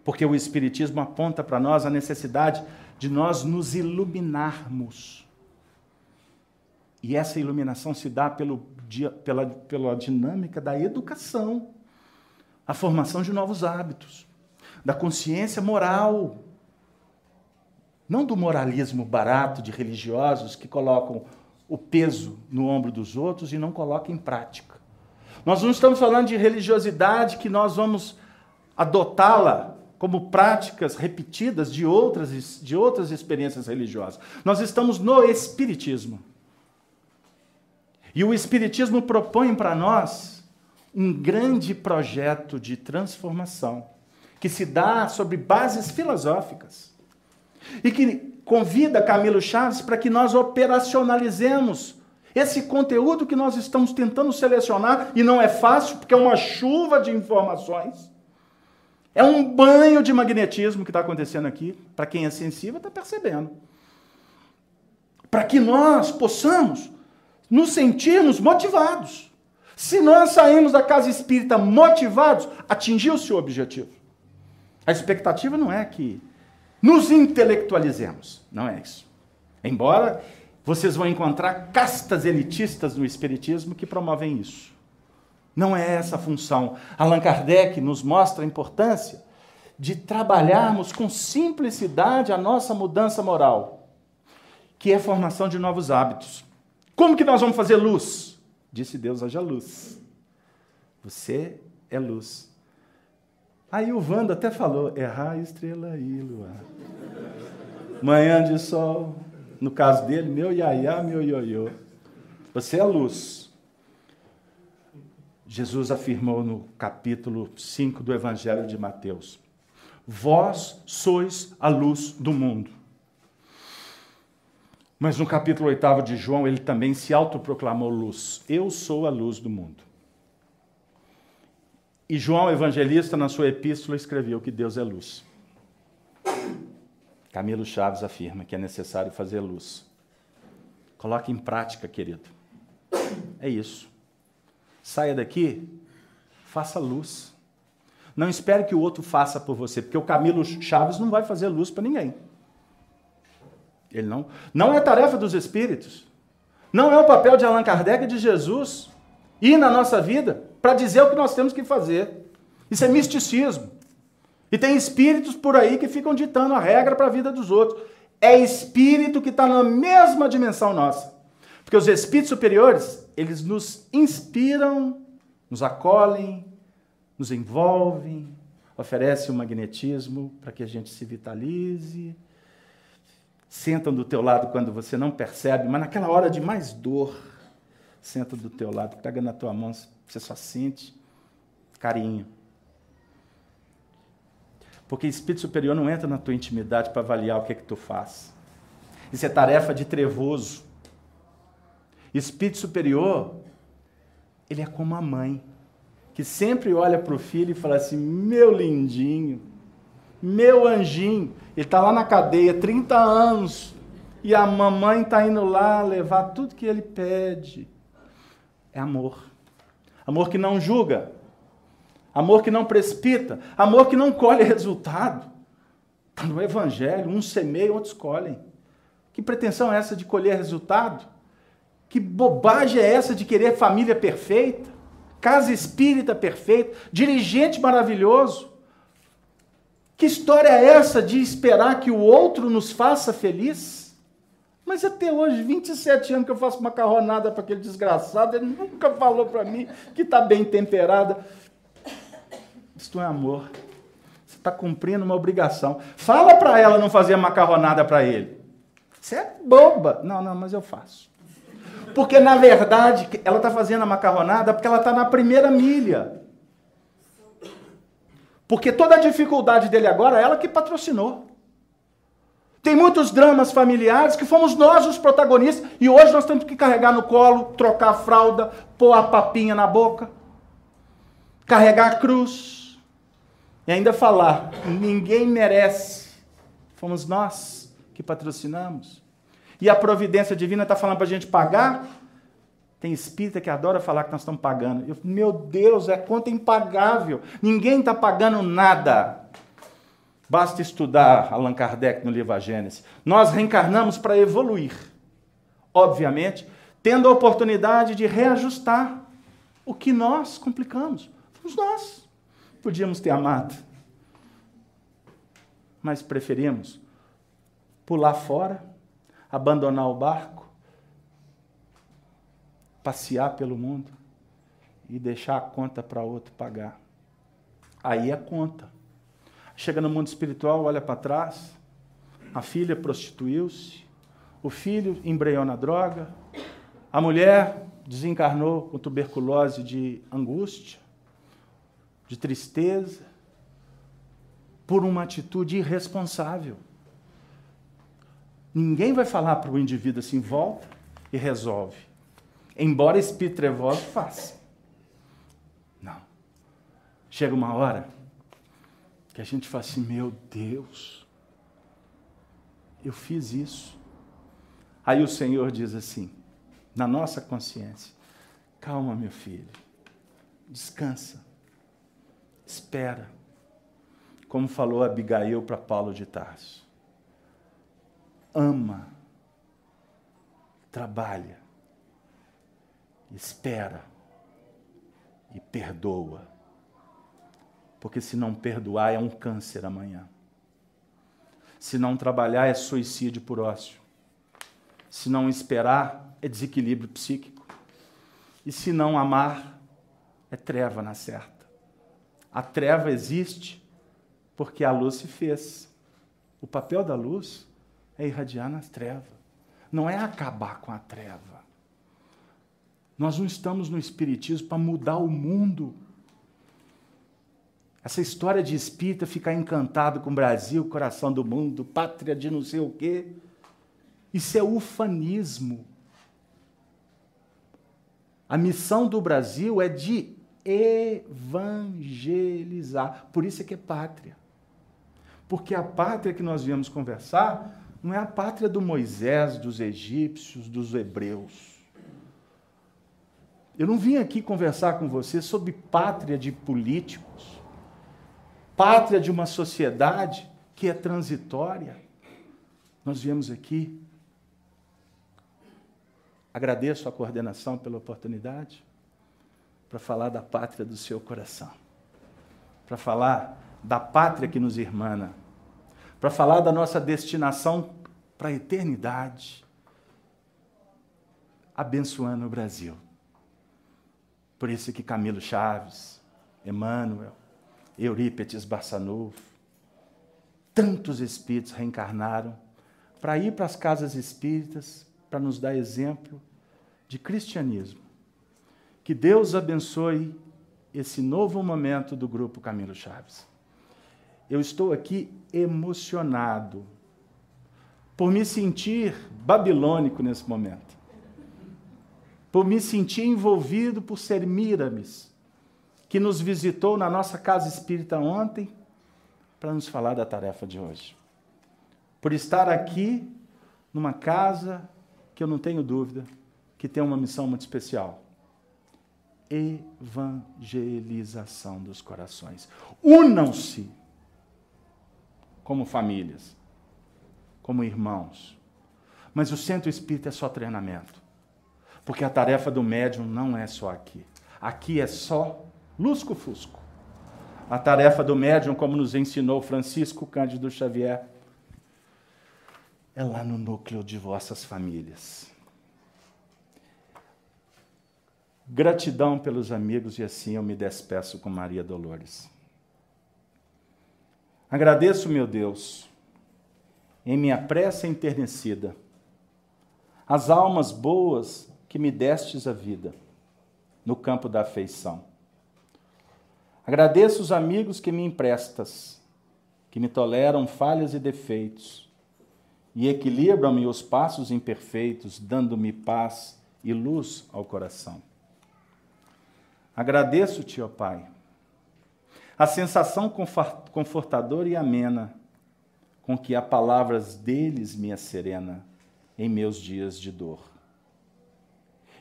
Porque o Espiritismo aponta para nós a necessidade de nós nos iluminarmos. E essa iluminação se dá pela dinâmica da educação, a formação de novos hábitos, da consciência moral, não do moralismo barato de religiosos que colocam o peso no ombro dos outros e não colocam em prática. Nós não estamos falando de religiosidade que nós vamos adotá-la como práticas repetidas de outras experiências religiosas. Nós estamos no Espiritismo. E o Espiritismo propõe para nós um grande projeto de transformação, que se dá sobre bases filosóficas, e que convida Camilo Chaves para que nós operacionalizemos esse conteúdo que nós estamos tentando selecionar, e não é fácil, porque é uma chuva de informações. É um banho de magnetismo que está acontecendo aqui. Para quem é sensível, está percebendo. Para que nós possamos nos sentirmos motivados. Se nós saímos da casa espírita motivados, atingiu-se o objetivo. A expectativa não é que nos intelectualizemos. Não é isso. Embora vocês vão encontrar castas elitistas no Espiritismo que promovem isso. Não é essa a função. Allan Kardec nos mostra a importância de trabalharmos com simplicidade a nossa mudança moral, que é a formação de novos hábitos. Como que nós vamos fazer luz? Disse Deus, haja luz. Você é luz. Aí o Wanda até falou, é raio, estrela e luar. Manhã de sol, no caso dele, meu iaiá, meu ioiô. Você é luz. Jesus afirmou no capítulo 5 do Evangelho de Mateus, vós sois a luz do mundo. Mas no capítulo 8 de João, ele também se autoproclamou luz. Eu sou a luz do mundo. E João, evangelista, na sua epístola, escreveu que Deus é luz. Camilo Chaves afirma que é necessário fazer luz. Coloque em prática, querido. É isso. Saia daqui, faça luz. Não espere que o outro faça por você, porque o Camilo Chaves não vai fazer luz para ninguém. Ele não é tarefa dos espíritos. Não é o papel de Allan Kardec e de Jesus ir na nossa vida para dizer o que nós temos que fazer. Isso é misticismo. E tem espíritos por aí que ficam ditando a regra para a vida dos outros. É espírito que está na mesma dimensão nossa. Porque os espíritos superiores, eles nos inspiram, nos acolhem, nos envolvem, oferecem um magnetismo para que a gente se vitalize, sentam do teu lado quando você não percebe, mas naquela hora de mais dor, sentam do teu lado, pega na tua mão, você só sente carinho. Porque espírito superior não entra na tua intimidade para avaliar o que é que tu faz. Isso é tarefa de trevoso. Espírito superior, ele é como a mãe, que sempre olha para o filho e fala assim, meu lindinho, meu anjinho, ele está lá na cadeia, 30 anos, e a mamãe está indo lá levar tudo que ele pede. É amor. Amor que não julga. Amor que não precipita. Amor que não colhe resultado. Está no Evangelho, uns semeiam, outros colhem. Que pretensão é essa de colher resultado? Que bobagem é essa de querer família perfeita? Casa espírita perfeita? Dirigente maravilhoso? Que história é essa de esperar que o outro nos faça feliz? Mas até hoje, 27 anos que eu faço macarronada para aquele desgraçado, ele nunca falou para mim que está bem temperada. Isto é amor. Você está cumprindo uma obrigação. Fala para ela não fazer macarronada para ele. Você é boba. Não, mas eu faço. Porque, na verdade, ela está fazendo a macarronada porque ela está na primeira milha. Porque toda a dificuldade dele agora, ela que patrocinou. Tem muitos dramas familiares que fomos nós os protagonistas e hoje nós temos que carregar no colo, trocar a fralda, pôr a papinha na boca, carregar a cruz e ainda falar, ninguém merece. Fomos nós que patrocinamos. E a providência divina está falando para a gente pagar. Tem espírita que adora falar que nós estamos pagando. Meu Deus, é conta impagável. Ninguém está pagando nada. Basta estudar Allan Kardec no livro A Gênese. Nós reencarnamos para evoluir. Obviamente, tendo a oportunidade de reajustar o que nós complicamos. Fomos nós. Podíamos ter amado. Mas preferimos pular fora, abandonar o barco, passear pelo mundo e deixar a conta para outro pagar. Aí é conta. Chega no mundo espiritual, olha para trás, a filha prostituiu-se, o filho embreou na droga, a mulher desencarnou com tuberculose de angústia, de tristeza, por uma atitude irresponsável. Ninguém vai falar para o indivíduo assim, volta e resolve. Embora espírito trevoso faça. Não. Chega uma hora que a gente fala assim, meu Deus, eu fiz isso. Aí o Senhor diz assim, na nossa consciência, calma, meu filho, descansa, espera. Como falou Abigail para Paulo de Tarso. Ama, trabalha, espera e perdoa. Porque se não perdoar é um câncer amanhã. Se não trabalhar é suicídio por ócio. Se não esperar é desequilíbrio psíquico. E se não amar é treva na certa. A treva existe porque a luz se fez. O papel da luz é irradiar nas trevas. Não é acabar com a treva. Nós não estamos no espiritismo para mudar o mundo. Essa história de espírita ficar encantado com o Brasil, coração do mundo, pátria de não sei o quê, isso é ufanismo. A missão do Brasil é de evangelizar. Por isso é que é pátria. Porque a pátria que nós viemos conversar não é a pátria do Moisés, dos egípcios, dos hebreus. Eu não vim aqui conversar com você sobre pátria de políticos, pátria de uma sociedade que é transitória. Nós viemos aqui, agradeço a coordenação pela oportunidade, para falar da pátria do seu coração, para falar da pátria que nos irmana, para falar da nossa destinação para a eternidade, abençoando o Brasil. Por isso que Camilo Chaves, Emmanuel, Eurípides Barçanufo, tantos espíritos reencarnaram para ir para as casas espíritas, para nos dar exemplo de cristianismo. Que Deus abençoe esse novo momento do Grupo Camilo Chaves. Eu estou aqui emocionado por me sentir babilônico nesse momento, por me sentir envolvido por Semíramis, que nos visitou na nossa casa espírita ontem, para nos falar da tarefa de hoje. Por estar aqui, numa casa que eu não tenho dúvida, que tem uma missão muito especial. Evangelização dos corações. Unam-se como famílias, como irmãos. Mas o centro espírita é só treinamento. Porque a tarefa do médium não é só aqui. Aqui é só lusco-fusco. A tarefa do médium, como nos ensinou Francisco Cândido Xavier, é lá no núcleo de vossas famílias. Gratidão pelos amigos, e assim eu me despeço com Maria Dolores. Agradeço, meu Deus, em minha prece enternecida, as almas boas que me destes a vida, no campo da afeição. Agradeço os amigos que me emprestas, que me toleram falhas e defeitos, e equilibram-me os passos imperfeitos, dando-me paz e luz ao coração. Agradeço-te, ó Pai, a sensação confortadora e amena com que a palavras deles me serena em meus dias de dor.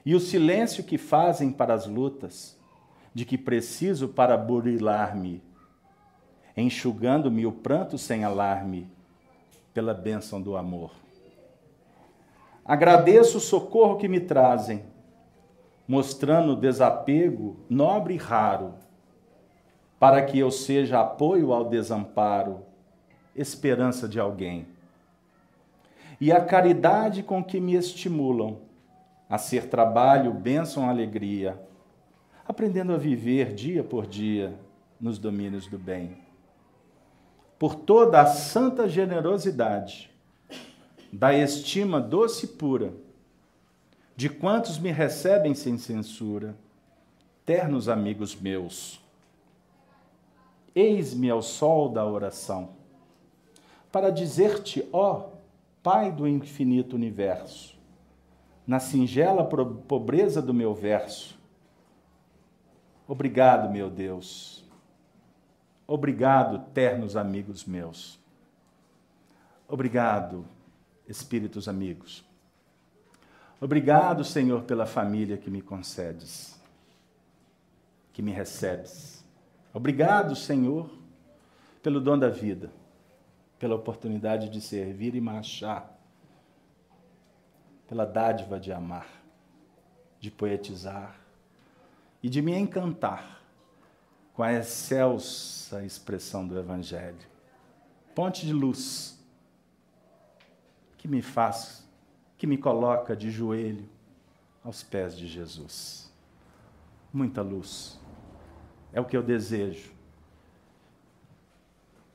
E o silêncio que fazem para as lutas, de que preciso para burilar-me, enxugando-me o pranto sem alarme, pela bênção do amor. Agradeço o socorro que me trazem, mostrando desapego nobre e raro, para que eu seja apoio ao desamparo, esperança de alguém. E a caridade com que me estimulam a ser trabalho, bênção, alegria, aprendendo a viver dia por dia nos domínios do bem. Por toda a santa generosidade, da estima doce e pura, de quantos me recebem sem censura, ternos amigos meus. Eis-me ao sol da oração, para dizer-te, ó Pai do infinito universo, na singela pobreza do meu verso, obrigado, meu Deus. Obrigado, ternos amigos meus. Obrigado, espíritos amigos. Obrigado, Senhor, pela família que me concedes, que me recebes. Obrigado, Senhor, pelo dom da vida, pela oportunidade de servir e marchar, pela dádiva de amar, de poetizar e de me encantar com a excelsa expressão do Evangelho. Ponte de luz que me faz, que me coloca de joelho aos pés de Jesus. Muita luz. É o que eu desejo.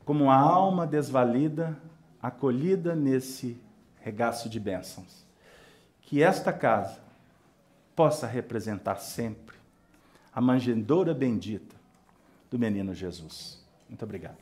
Como a alma desvalida, acolhida nesse regaço de bênçãos. Que esta casa possa representar sempre a manjedoura bendita do menino Jesus. Muito obrigado.